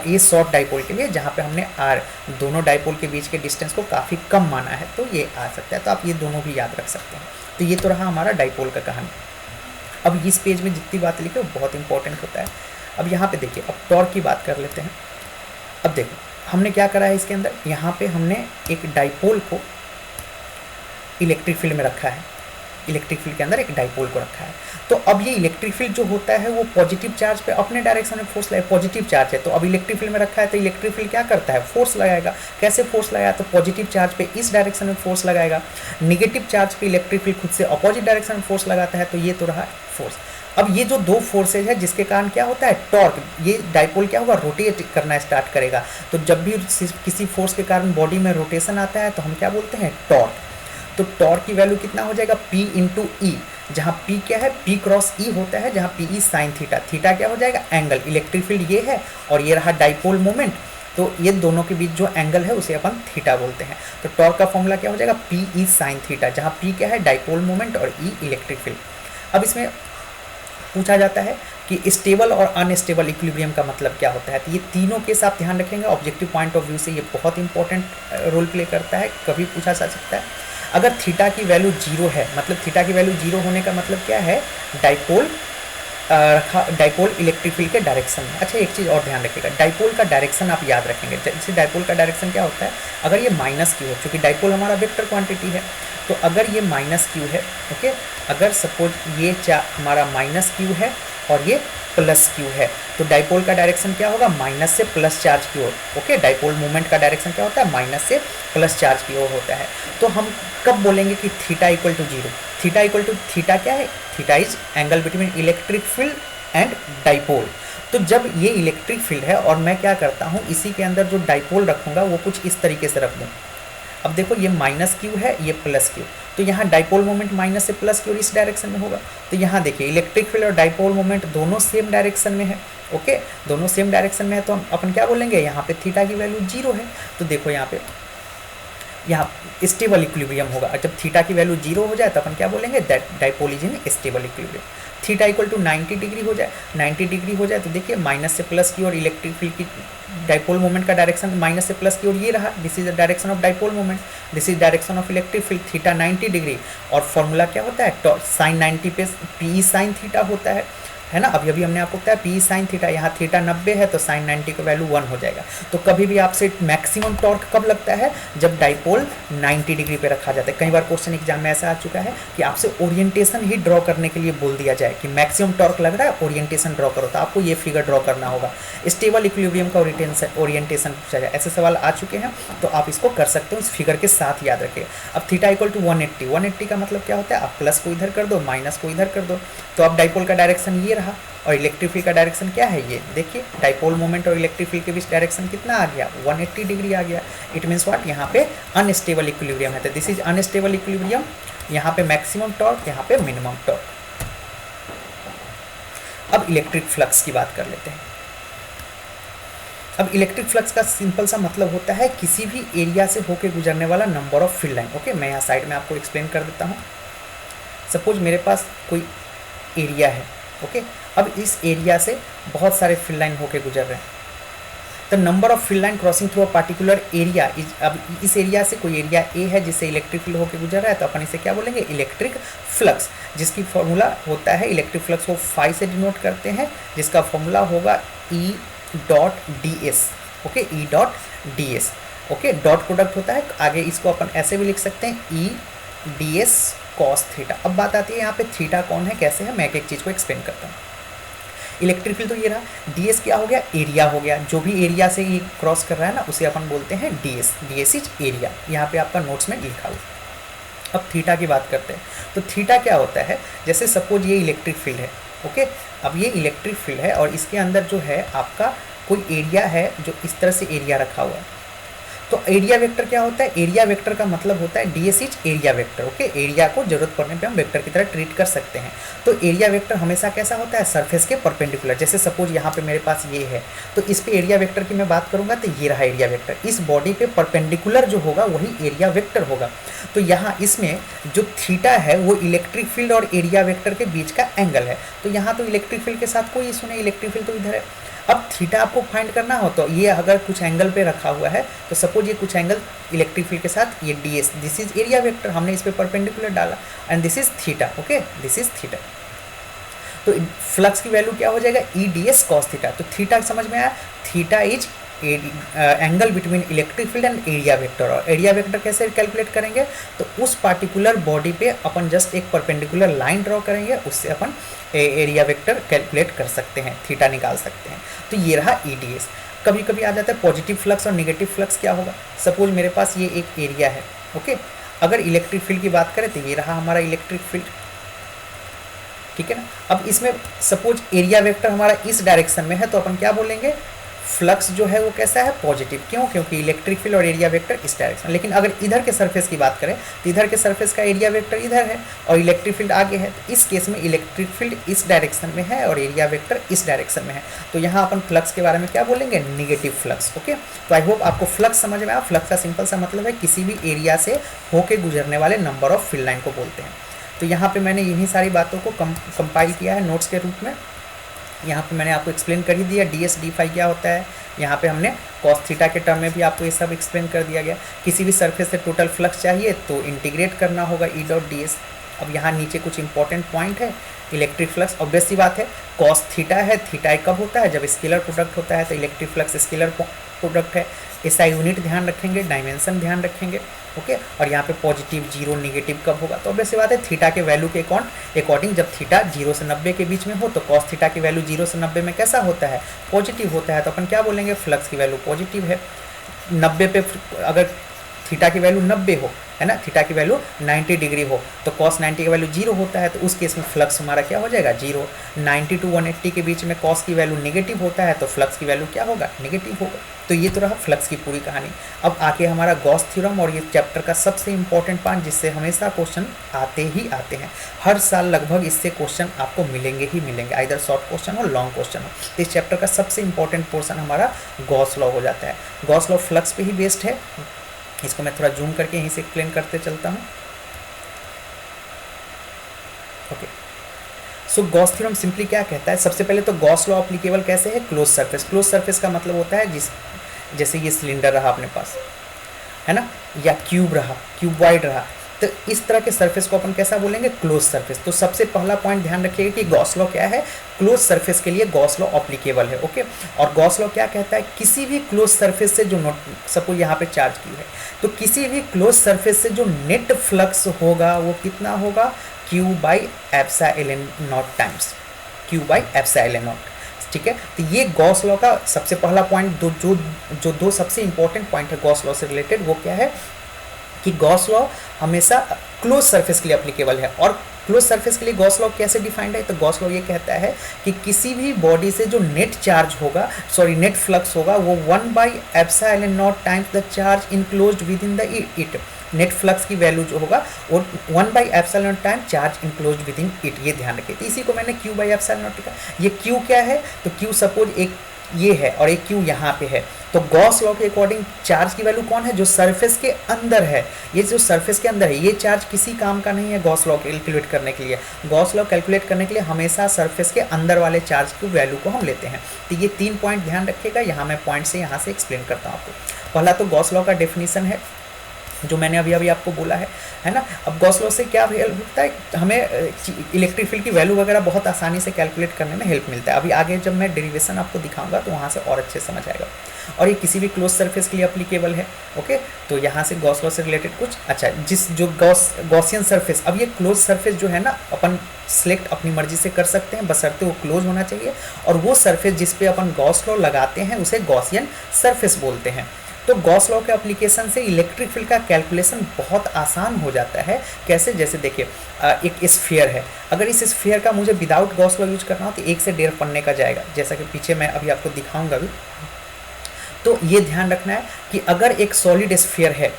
ये शॉर्ट डाइपोल के लिए जहाँ पे हमने r दोनों डाइपोल के बीच के डिस्टेंस को काफ़ी कम माना है, तो ये आ सकता है। तो आप ये दोनों भी याद रख सकते हैं। तो ये तो रहा हमारा डाइपोल का कहानी। अब इस पेज में जितनी बात लिखी वो बहुत इंपॉर्टेंट होता है। अब यहाँ पे देखिए, अब टॉर्क की बात कर लेते हैं। अब देखो हमने क्या करा है इसके अंदर, यहाँ पे हमने एक डाइपोल को इलेक्ट्रिक फील्ड में रखा है, इलेक्ट्रिक फील्ड के अंदर एक डाइपोल को रखा है। तो अब ये इलेक्ट्रिक फील्ड जो होता है वो पॉजिटिव चार्ज पे अपने डायरेक्शन में फोर्स लगाए, पॉजिटिव चार्ज है, तो अब इलेक्ट्रिक फील्ड में रखा है, तो इलेक्ट्रिक फील्ड क्या करता है, फोर्स लगाएगा। कैसे फोर्स लगाया, तो पॉजिटिव चार्ज पे इस डायरेक्शन में फोर्स लगाएगा, निगेटिव चार्ज पे इलेक्ट्रिक फील्ड खुद से अपोजिट डायरेक्शन में फोर्स लगाता है। तो ये तो रहा फोर्स। अब ये जो दो फोर्सेज है जिसके कारण क्या होता है, टॉर्क, ये डाइपोल क्या होगा, रोटेट करना स्टार्ट करेगा। तो जब भी किसी फोर्स के कारण बॉडी में रोटेशन आता है तो हम क्या बोलते हैं, टॉर्क। तो टॉर्क की वैल्यू कितना हो जाएगा, P इंटू ई, जहाँ P क्या है, P क्रॉस E होता है, जहाँ PE साइन थीटा, थीटा क्या हो जाएगा, एंगल। इलेक्ट्रिक फील्ड ये है और ये रहा डाइपोल मोमेंट, तो ये दोनों के बीच जो एंगल है उसे अपन थीटा बोलते हैं। तो टॉर्क का फॉर्मूला क्या हो जाएगा, PE साइन थीटा, जहाँ P क्या है, डाइपोल मोमेंट, और E इलेक्ट्रिक फील्ड। अब इसमें पूछा जाता है कि स्टेबल और अनस्टेबल इक्विलिब्रियम का मतलब क्या होता है। तो ये तीनों केस आप ध्यान रखेंगे, ऑब्जेक्टिव पॉइंट ऑफ व्यू से ये बहुत इंपॉर्टेंट रोल प्ले करता है, कभी पूछा जा सकता है। अगर थीटा की वैल्यू 0 है, मतलब थीटा की वैल्यू 0 होने का मतलब क्या है, डाइपोल रखा डाइपोल इलेक्ट्रिक फील्ड के डायरेक्शन में। अच्छा एक चीज़ और ध्यान रखिएगा, डाइपोल का डायरेक्शन आप याद रखेंगे। जैसे डाइपोल का डायरेक्शन क्या होता है, अगर ये माइनस क्यू है, क्योंकि डाइपोल हमारा वेक्टर क्वांटिटी है, तो अगर ये माइनस क्यू है, ओके, अगर सपोज ये हमारा माइनस क्यू है और ये प्लस क्यू है, तो डाइपोल का डायरेक्शन क्या होगा, माइनस से प्लस चार्ज की ओर। ओके, डाइपोल मूवमेंट का डायरेक्शन क्या होता है, माइनस से प्लस चार्ज की ओर होता है। तो हम कब बोलेंगे कि theta equal to zero? Theta equal to, theta क्या है, theta is angle between electric field and dipole. तो जब ये इलेक्ट्रिक फील्ड है और मैं क्या करता हूँ, इसी के अंदर जो डाइपोल रखूँगा वो कुछ इस तरीके से रख दूँ। अब देखो ये माइनस क्यू है, ये प्लस क्यू, तो यहाँ डाइपोल मोमेंट माइनस से प्लस क्यू इस डायरेक्शन में होगा। तो यहाँ देखिए इलेक्ट्रिक फील्ड और डाइपोल मोमेंट दोनों सेम डायरेक्शन में है। ओके, दोनों सेम डायरेक्शन में है, तो हम अपन क्या बोलेंगे, यहाँ पे थीटा की वैल्यू जीरो है। तो देखो यहाँ पे यहाँ स्टेबल इक्विलिब्रियम होगा। जब थीटा की वैल्यू जीरो हो जाए तो अपन क्या बोलेंगे, that dipole is in stable equilibrium. Theta equal to 90 degree हो जाए, 90 डिग्री हो जाए तो देखिए माइनस से प्लस की और इलेक्ट्रिक फील्ड की डाइपोल मोमेंट का डायरेक्शन माइनस से प्लस की ओर ये रहा, this is the direction of dipole moment, this is direction of electric field, theta 90 degree. और फॉर्मूला क्या होता है, साइन 90 पे पी साइन थीटा होता है ना। अभी अभी हमने आपको बताया पी साइन थीटा, यहाँ थीटा 90 है तो साइन 90 का वैल्यू 1 हो जाएगा। तो कभी भी आपसे मैक्सिमम टॉर्क कब लगता है, जब डाइपोल 90 डिग्री पे रखा जाता है। कई बार क्वेश्चन एग्जाम में ऐसा आ चुका है कि आपसे ओरिएंटेशन ही ड्रॉ करने के लिए बोल दिया जाए कि मैक्सिमम टॉर्क लग रहा है, ओरिएंटेशन ड्रॉ करो, तो आपको ये फिगर ड्रॉ करना होगा। स्टेबल इक्विलिब्रियम का ओरिएंटेशन पूछा जाए, ऐसे सवाल आ चुके हैं, तो आप इसको कर सकते हो, इस फिगर के साथ याद रखिए। अब थीटा इक्वल टू 180, 180 का मतलब क्या होता है, आप प्लस को इधर कर दो, माइनस को इधर कर दो, तो अब डाइपोल का डायरेक्शन ये रहा और इलेक्ट्रिक फील्ड का डायरेक्शन क्या है, ये देखिए डाइपोल मोमेंट और इलेक्ट्रिक फील्ड के बीच डायरेक्शन कितना आ गया, 180 डिग्री आ गया। इट मीन्स व्हाट, यहाँ पे अनस्टेबल इक्विलिब्रियम है, तो दिस इज अनस्टेबल इक्विलिब्रियम। यहाँ पे मैक्सिमम टॉर्क, यहाँ पे मिनिमम टॉर्क। अब इलेक्ट्रिक फ्लक्स की बात कर लेते हैं। अब इलेक्ट्रिक फ्लक्स का सिंपल सा मतलब होता है किसी भी एरिया से होकर गुजरने वाला number of field line. Okay, मैं यहाँ साइड में आपको एक्सप्लेन कर देता हूँ। सपोज मेरे पास कोई एरिया है, ओके, अब इस एरिया से बहुत सारे फील्ड लाइन होके गुजर रहे हैं। The number of field line crossing through a particular area is, अब इस एरिया से कोई एरिया ए है जिससे इलेक्ट्रिक फील्ड होके गुजर रहा है, तो अपन इसे क्या बोलेंगे, इलेक्ट्रिक फ्लक्स, जिसकी फॉर्मूला होता है, इलेक्ट्रिक फ्लक्स को फाई से डिनोट करते हैं, जिसका फॉर्मूला होगा E dot D S. Okay, E dot D S. Okay, dot product होता है, आगे इसको अपन ऐसे भी लिख सकते हैं, E D S cos theta. अब बात आती है यहाँ पे थीटा कौन है, कैसे है, मैं एक एक चीज़ को एक्सप्लेन करता हूँ। इलेक्ट्रिक फील्ड तो ये रहा, डीएस क्या हो गया, एरिया हो गया, जो भी एरिया से ये क्रॉस कर रहा है ना उसे अपन बोलते हैं डीएस। डीएस इज एरिया, यहाँ पे आपका नोट्स में लिखा हुआ। अब थीटा की बात करते हैं, तो थीटा क्या होता है, जैसे सपोज ये इलेक्ट्रिक फील्ड है, ओके, अब ये इलेक्ट्रिक फील्ड है और इसके अंदर जो है आपका कोई एरिया है जो इस तरह से एरिया रखा हुआ है, तो एरिया वेक्टर क्या होता है, एरिया वेक्टर का मतलब होता है DS is area vector. Okay, area को जरूरत पड़ने पे हम वेक्टर की तरह ट्रीट कर सकते हैं। तो एरिया वेक्टर हमेशा कैसा होता है, सरफेस के परपेंडिकुलर। जैसे सपोज यहाँ पे मेरे पास ये है, तो इस पे एरिया वेक्टर की मैं बात करूंगा तो ये रहा एरिया वेक्टर, इस बॉडी पे परपेंडिकुलर जो होगा वही एरिया वेक्टर होगा। तो यहाँ इसमें जो थीटा है वो इलेक्ट्रिक फील्ड और एरिया वेक्टर के बीच का एंगल है। तो यहाँ तो इलेक्ट्रिक फील्ड के साथ कोई इशू नहीं, इलेक्ट्रिक फील्ड तो इधर है। अब थीटा आपको फाइंड करना हो तो ये अगर कुछ एंगल पे रखा हुआ है, तो सपोज ये कुछ एंगल इलेक्ट्रिक फील्ड के साथ, ये D S, this is area vector, हमने इस पे परपेंडिकुलर डाला, and this is theta. Okay, this is theta. तो फ्लक्स की वैल्यू क्या हो जाएगा, E D S cos theta. तो थीटा समझ में आया, theta is angle between electric field and area vector. और एरिया वेक्टर कैसे कैलकुलेट करेंगे, तो उस पार्टिकुलर बॉडी पे अपन जस्ट एक परपेंडिकुलर लाइन ड्रॉ करेंगे, उससे अपन एरिया वेक्टर कैलकुलेट कर सकते हैं, थीटा निकाल सकते हैं। तो ये रहा ई डी एस। कभी कभी आ जाता है पॉजिटिव फ्लक्स और नेगेटिव फ्लक्स क्या होगा। सपोज मेरे पास ये एक एरिया है, ओके, अगर इलेक्ट्रिक फील्ड की बात करें तो ये रहा हमारा इलेक्ट्रिक फील्ड, ठीक है ना। अब इसमें सपोज एरिया वेक्टर हमारा इस डायरेक्शन में है, तो अपन क्या बोलेंगे, फ्लक्स जो है वो कैसा है, पॉजिटिव। क्यों, क्योंकि इलेक्ट्रिक फील्ड और एरिया वेक्टर इस डायरेक्शन। लेकिन अगर इधर के सरफेस की बात करें तो इधर के सरफेस का एरिया वेक्टर इधर है और इलेक्ट्रिक फील्ड आगे है, तो इस केस में इलेक्ट्रिक फील्ड इस डायरेक्शन में है और एरिया वेक्टर इस डायरेक्शन में है। तो यहाँ अपन फ्लक्स के बारे में क्या बोलेंगे, निगेटिव फ्लक्स। ओके, तो आई होप आपको फ्लक्स समझ में आया। फ्लक्स का सिंपल सा मतलब है किसी भी एरिया से होके गुजरने वाले नंबर ऑफ फील्ड लाइन को बोलते हैं। तो यहाँ पे मैंने इन्हीं सारी बातों को कंपाइल किया है नोट्स के रूप में। यहाँ पे मैंने आपको एक्सप्लेन कर ही दिया डी एस डी फाई क्या होता है, यहाँ पे हमने कॉस थीटा के टर्म में भी आपको ये सब एक्सप्लेन कर दिया गया। किसी भी सरफेस से टोटल फ्लक्स चाहिए तो इंटीग्रेट करना होगा ई डॉट डी एस। अब यहाँ नीचे कुछ इंपॉर्टेंट पॉइंट है। इलेक्ट्रिक फ्लक्स ऑब्वियस सी बात है, कॉस थीटा है, थीटा कब होता है, जब स्केलर प्रोडक्ट होता है, तो इलेक्ट्रिक फ्लक्स स्केलर प्रोडक्ट है। इसका यूनिट ध्यान रखेंगे, डायमेंशन ध्यान रखेंगे, ओके। और यहाँ पे पॉजिटिव, जीरो, नेगेटिव कब होगा, तो ऑब्वियस सी बात है थीटा के वैल्यू के अकॉर्डिंग जब थीटा 0 से 90 के बीच में हो तो कॉस थीटा की वैल्यू 0 से 90 में कैसा होता है, पॉजिटिव होता है। तो अपन क्या बोलेंगे, फ्लक्स की वैल्यू पॉजिटिव है। 90 पे अगर थीटा की वैल्यू 90 हो, है ना, थीटा की वैल्यू 90 डिग्री हो तो कॉस 90 की वैल्यू 0 होता है, तो उस केस में फ्लक्स हमारा क्या हो जाएगा, 0। 90 टू 180 के बीच में कॉस की वैल्यू नेगेटिव होता है तो फ्लक्स की वैल्यू क्या होगा, नेगेटिव होगा। तो ये तो रहा फ्लक्स की पूरी कहानी। अब आके हमारा गॉस थ्योरम, और ये चैप्टर का सबसे इंपॉर्टेंट पार्ट जिससे हमेशा क्वेश्चन आते ही आते हैं, हर साल लगभग इससे क्वेश्चन आपको मिलेंगे ही मिलेंगे, आइदर शॉर्ट क्वेश्चन हो, लॉन्ग क्वेश्चन हो। तो इस चैप्टर का सबसे इंपॉर्टेंट पोर्सन हमारा गॉस लॉ हो जाता है। गॉस लॉ फ्लक्स पे ही बेस्ड है। इसको मैं थोड़ा जूम करके यहीं से एक्सप्लेन करते चलता हूँ, ओके। सो गॉस थ्योरम सिंपली क्या कहता है, सबसे पहले तो गॉस लॉ एप्लीकेबल कैसे है, क्लोज सरफेस। क्लोज सरफेस का मतलब होता है जैसे ये सिलेंडर रहा अपने पास, है ना, या क्यूब रहा, क्यूबॉइड रहा, तो इस तरह के सरफेस को अपन कैसा बोलेंगे, क्लोज सरफेस। तो सबसे पहला पॉइंट ध्यान रखिएगा कि गॉस लॉ क्या है, क्लोज सरफेस के लिए गॉस लॉ एप्लीकेबल है, ओके। और गॉस लॉ क्या कहता है, किसी भी क्लोज सरफेस से जो सपोज यहाँ पे चार्ज की है, तो किसी भी क्लोज सरफेस से जो नेट फ्लक्स होगा वो कितना होगा, Q/ε0 टाइम्स Q/ε0, ठीक है। तो ये गॉस लॉ का सबसे पहला पॉइंट, दो सबसे इंपॉर्टेंट पॉइंट है गॉस लॉ से रिलेटेड, वो क्या है कि गॉस लॉ हमेशा क्लोज सरफेस के लिए एप्लीकेबल है। और क्लोज सरफेस के लिए गॉस लॉ कैसे डिफाइंड है, तो गॉस लॉ ये कहता है कि किसी भी बॉडी से जो नेट चार्ज होगा, नेट फ्लक्स होगा, वो 1/ε0 times the charge enclosed within the it. Net flux की वैल्यू जो होगा वो 1/ε0 time charge enclosed within it, ये ध्यान रखिए। तो इसी को मैंने Q/ε0 लिखा। ये Q क्या है, तो Q सपोज एक ये है और एक Q यहाँ पे है, तो गॉस लॉ के अकॉर्डिंग चार्ज की वैल्यू कौन है, जो सरफेस के अंदर है। ये जो सरफेस के अंदर है ये चार्ज किसी काम का नहीं है गॉस लॉ कैलकुलेट करने के लिए। गॉस लॉ कैलकुलेट करने के लिए हमेशा सरफेस के अंदर वाले चार्ज की वैल्यू को हम लेते हैं। तो ये 3 पॉइंट ध्यान रखिएगा। यहाँ मैं पॉइंट से यहाँ से एक्सप्लेन करता हूँ आपको। पहला तो गॉस लॉ का डेफिनेशन है जो मैंने अभी आपको बोला है ना। अब गॉस लॉ से क्या हेल्प होता है, हमें इलेक्ट्रिक फील्ड की वैल्यू वगैरह बहुत आसानी से कैलकुलेट करने में हेल्प मिलता है। अभी आगे जब मैं डेरिवेशन आपको दिखाऊंगा तो वहाँ से और अच्छे समझ आएगा। और ये किसी भी क्लोज सरफेस के लिए अप्लीकेबल है, ओके। तो यहाँ से गॉस लॉ से रिलेटेड कुछ अच्छा, जो गॉसियन सरफेस, अब ये क्लोज सरफेस जो है ना अपन सिलेक्ट अपनी मर्जी से कर सकते हैं, बशर्ते वो क्लोज होना चाहिए। और वो सरफेस जिस पे अपन गॉस लॉ लगाते हैं उसे गॉसियन सरफेस बोलते हैं। तो गॉस लॉ के एप्लीकेशन से इलेक्ट्रिक फील्ड का कैलकुलेशन बहुत आसान हो जाता है। कैसे, जैसे देखिए एक स्फीयर है, अगर इस स्फीयर का मुझे विदाउट गॉस लॉ यूज करना हो तो 1 से 1.5 पन्ने का जाएगा, जैसा कि पीछे मैं अभी आपको दिखाऊंगा भी। तो ये ध्यान रखना है कि अगर एक सॉलिड स्फीयर है,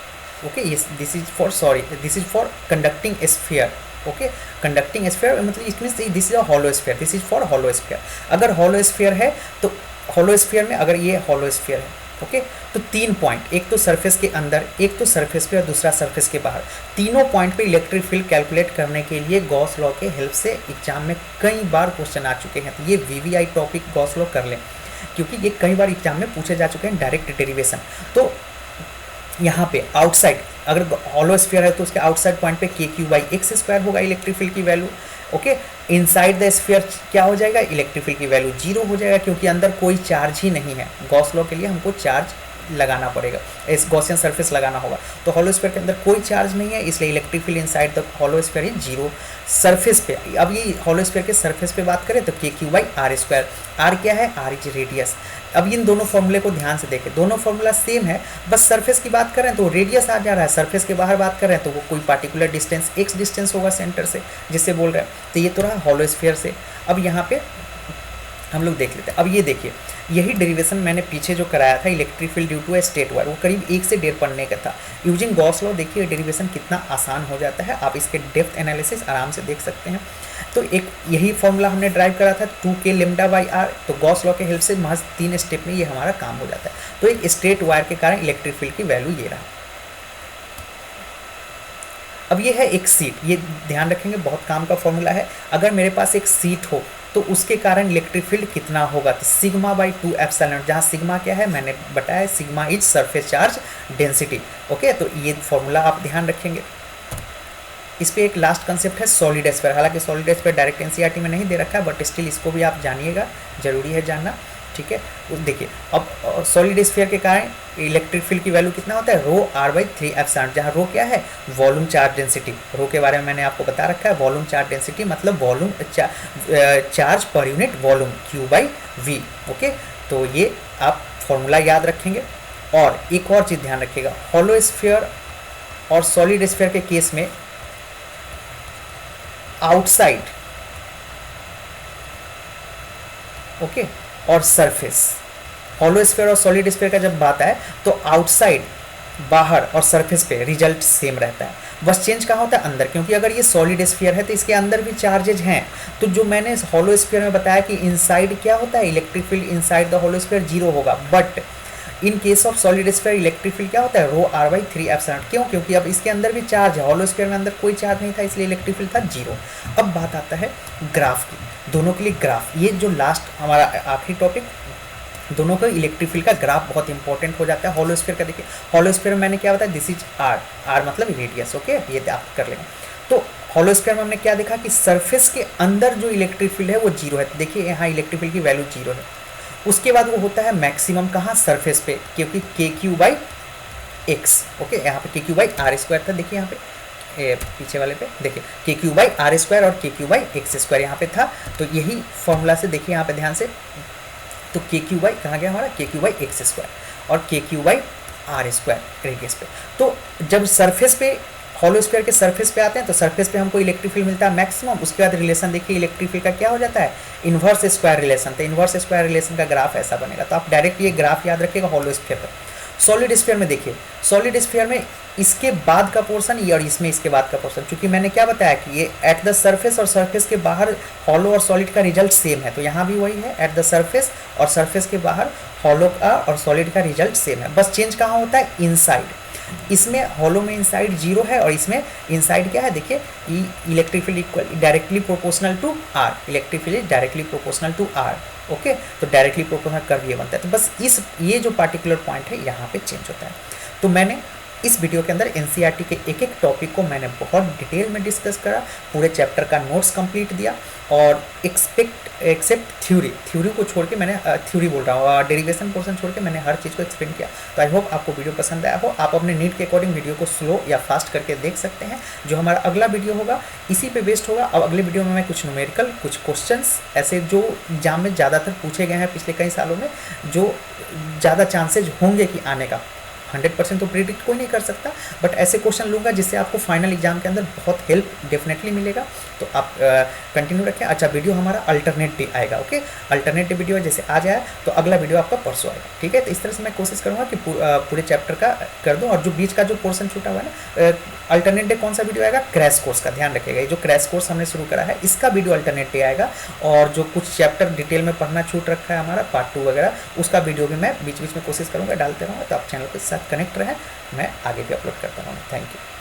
okay, this is for conducting sphere, okay. Conducting sphere मतलब it means this is a hollow sphere, this is for hollow sphere. अगर हॉलो स्फीयर है तो हॉलो स्फीयर में अगर ये हॉलो स्फीयर है, ओके, तो 3 पॉइंट, एक तो सरफेस के अंदर, एक तो सरफेस पे और दूसरा सरफेस के बाहर, तीनों पॉइंट पे इलेक्ट्रिक फील्ड कैलकुलेट करने के लिए गॉस लॉ के हेल्प से एग्जाम में कई बार क्वेश्चन आ चुके हैं। तो ये VVI टॉपिक गॉस लॉ कर लें, क्योंकि ये कई बार एग्जाम में पूछे जा चुके हैं डायरेक्ट डेरिवेशन। तो यहाँ पे आउटसाइड अगर हॉलो स्फीयर है तो उसके आउटसाइड पॉइंट पे KQ/x² होगा इलेक्ट्रिक फील्ड की value, okay. Inside the sphere क्या हो जाएगा, इलेक्ट्रिक फील्ड की वैल्यू 0 हो जाएगा, क्योंकि अंदर कोई चार्ज ही नहीं है। गॉस लॉ के लिए हमको चार्ज लगाना पड़ेगा, इस गॉसियन सरफेस लगाना होगा। तो हॉलो स्फीयर के अंदर कोई चार्ज नहीं है, इसलिए electric field inside the hollow sphere is 0। Surface पे, अब ये हॉलो स्फीयर के सरफेस पे बात करें तो KQ/r², r क्या है, r इज रेडियस। अब इन दोनों फॉर्मूले को ध्यान से देखें, दोनों फॉर्मूला सेम है, बस सरफेस की बात करें तो रेडियस आ जा रहा है, सरफेस के बाहर बात कर रहे हैं तो वो कोई पार्टिकुलर डिस्टेंस x डिस्टेंस होगा सेंटर से, जिससे बोल रहे हैं। तो ये तो रहा हॉलो स्फीयर से। अब यहाँ पे हम लोग देख लेते हैं। अब ये देखिए, यही डेरिवेशन मैंने पीछे जो कराया था electric field due to a straight wire, वो करीब 1 से 1.5 पन्ने का था। यूजिंग गॉस लॉ देखिए डेरिवेशन कितना आसान हो जाता है, आप इसके डेप्थ एनालिसिस आराम से देख सकते हैं। तो एक यही फॉर्मूला हमने ड्राइव करा था 2k λ/r, तो गॉस लॉ के हेल्प से महज 3 स्टेप में ये हमारा काम हो जाता है। तो एक स्ट्रेट वायर के कारण इलेक्ट्रिक फील्ड की वैल्यू ये रहा। अब ये है एक सीट, ये ध्यान रखेंगे बहुत काम का फॉर्मूला है। अगर मेरे पास एक सीट हो तो उसके कारण इलेक्ट्रिक फील्ड कितना होगा, तो σ/2ε, जहाँ सिग्मा क्या है मैंने बताया, sigma is surface charge density, okay. तो ये फॉर्मूला आप ध्यान रखेंगे। इस पे एक लास्ट कंसेप्ट है सॉलिड स्फीयर। हालांकि सॉलिड स्फीयर डायरेक्ट एनसीईआरटी में नहीं दे रखा है, बट स्टिल इसको भी आप जानिएगा, जरूरी है जानना, ठीक है। देखिए अब सॉलिड स्फीयर के कारण इलेक्ट्रिक फील्ड की वैल्यू कितना होता है, रो आर बाई 3 एप्सिलॉन, जहाँ रो क्या है, वॉल्यूम चार्ज डेंसिटी। रो के बारे में मैंने आपको बता रखा है, वॉल्यूम चार्ज डेंसिटी मतलब volume charge per unit volume, q by v. Okay, तो ये आप फॉर्मूला याद रखेंगे। और एक और चीज़ ध्यान रखिएगा, हॉलो स्फीयर और सॉलिड स्फीयर के केस में आउटसाइड, ओके, और सरफेस, हॉलो स्फीयर और सॉलिड स्फीयर का जब बात आए तो आउटसाइड, बाहर और सरफेस पे रिजल्ट सेम रहता है, बस चेंज कहाँ होता है, अंदर। क्योंकि अगर ये सॉलिड स्फीयर है तो इसके अंदर भी चार्जेज हैं। तो जो मैंने हॉलो स्फीयर में बताया कि इनसाइड क्या होता है, electric field inside the hollow sphere 0 होगा, but in case of solid sphere electric field क्या होता है, रो आर बाई 3 एप्सिलॉन। क्यों, क्योंकि अब इसके अंदर भी चार्ज है, हॉलो स्फीयर में अंदर कोई चार्ज नहीं था, इसलिए इलेक्ट्रिक फील्ड था 0। अब बात आता है ग्राफ की, दोनों के लिए ग्राफ, ये जो लास्ट हमारा आखिरी टॉपिक, दोनों का इलेक्ट्रिक फील्ड का ग्राफ बहुत इंपॉर्टेंट हो जाता है। हॉलो स्फीयर का देखिए, हॉलो स्फीयर में मैंने क्या बताया, दिस इज आर, आर मतलब रेडियस, ओके, ये आप कर लेंगे। तो हॉलो स्फीयर में हमने क्या देखा कि सरफेस के अंदर जो इलेक्ट्रिक फील्ड है वो 0 है। तो देखिए यहाँ इलेक्ट्रिक फील्ड की वैल्यू 0 है। उसके बाद वो होता है मैक्सिमम कहाँ, सरफेस पे, क्योंकि के क्यू बाई एक्स, ओके, यहाँ पे के क्यू बाई आर स्क्वायर था, देखिए यहाँ पे पीछे वाले पे देखिए के क्यू बाई आर स्क्वायर और के क्यू बाई एक्स स्क्वायर यहाँ पे था। तो यही फॉर्मूला से देखिए यहाँ पे ध्यान से, तो के क्यू बाई कहाँ गया हमारा, के क्यू बाई एक्स स्क्वायर और के q by r square radius पे। तो जब सरफेस पे, हॉलो स्फीयर के सरफेस पे आते हैं तो सरफेस पे हमको इलेक्ट्रिक फील्ड मिलता है मैक्सिमम। उसके बाद रिलेशन देखिए इलेक्ट्रिक फील्ड का क्या हो जाता है, इन्वर्स स्क्वायर रिलेशन। तो इन्वर्स स्क्वायर रिलेशन का ग्राफ ऐसा बनेगा। तो आप डायरेक्ट ये ग्राफ याद रखिएगा हॉलो स्फीयर पर। सॉलिड स्फीयर में देखिए, सॉलिड स्फीयर में इसके बाद का पोर्शन ये और इसमें इसके बाद का पोर्शन, क्योंकि मैंने क्या बताया कि ये एट द सरफेस और सरफेस के बाहर हॉलो और सॉलिड का रिजल्ट सेम है। तो यहाँ भी वही है, एट द सरफेस और सरफेस के बाहर हॉलो का और सॉलिड का रिजल्ट सेम है, बस चेंज कहाँ होता है, इनसाइड। इसमें हॉलो में इनसाइड 0 है और इसमें इनसाइड क्या है, देखिए electric field equal directly proportional to r, electric field is directly proportional to r, okay. तो डायरेक्टली प्रोपोर्शनल कर्व ये बनता है। तो बस ये जो पार्टिकुलर पॉइंट है यहाँ पे चेंज होता है। तो मैंने इस वीडियो के अंदर एनसीईआरटी के एक एक टॉपिक को मैंने बहुत डिटेल में डिस्कस करा, पूरे चैप्टर का नोट्स कंप्लीट दिया, और एक्सेप्ट थ्योरी को छोड़ के मैंने थ्योरी बोल रहा हूँ, डेरिवेशन पोर्शन छोड़ के मैंने हर चीज़ को एक्सप्लेन किया। तो आई होप आपको वीडियो पसंद आया हो। आप अपने नीड के अकॉर्डिंग वीडियो को स्लो या फास्ट करके देख सकते हैं। जो हमारा अगला वीडियो होगा इसी पे बेस्ड होगा। अब अगले वीडियो में मैं कुछ न्यूमेरिकल, कुछ क्वेश्चंस ऐसे जो एग्जाम में ज़्यादातर पूछे गए हैं पिछले कई सालों में, जो ज़्यादा चांसेज होंगे कि आने का, 100% तो प्रिडिक्ट कोई नहीं कर सकता, बट ऐसे क्वेश्चन लूँगा जिससे आपको फाइनल एग्जाम के अंदर बहुत हेल्प डेफिनेटली मिलेगा। तो आप कंटिन्यू रखें। अच्छा, वीडियो हमारा अल्टरनेट डे आएगा, ओके, अल्टरनेट डे वीडियो जैसे आज आया तो अगला वीडियो आपका परसों आएगा, ठीक है। तो इस तरह से मैं कोशिश करूँगा कि पूरे चैप्टर का कर दूँ, और जो बीच का जो पोर्शन छूटा हुआ है ना, अल्टरनेट डे कौन सा वीडियो आएगा, क्रैश कोर्स का, ध्यान रखिएगा। ये जो क्रैश कोर्स हमने शुरू करा है इसका वीडियो अल्टरनेट डे आएगा, और जो कुछ चैप्टर डिटेल में पढ़ना छूट रखा है हमारा पार्ट 2 वगैरह, उसका वीडियो भी मैं बीच बीच में कोशिश करूँगा डालते रहूँगा। तो आप चैनल के साथ कनेक्ट रहें, मैं आगे भी अपलोड करता रहूँगा। Thank you.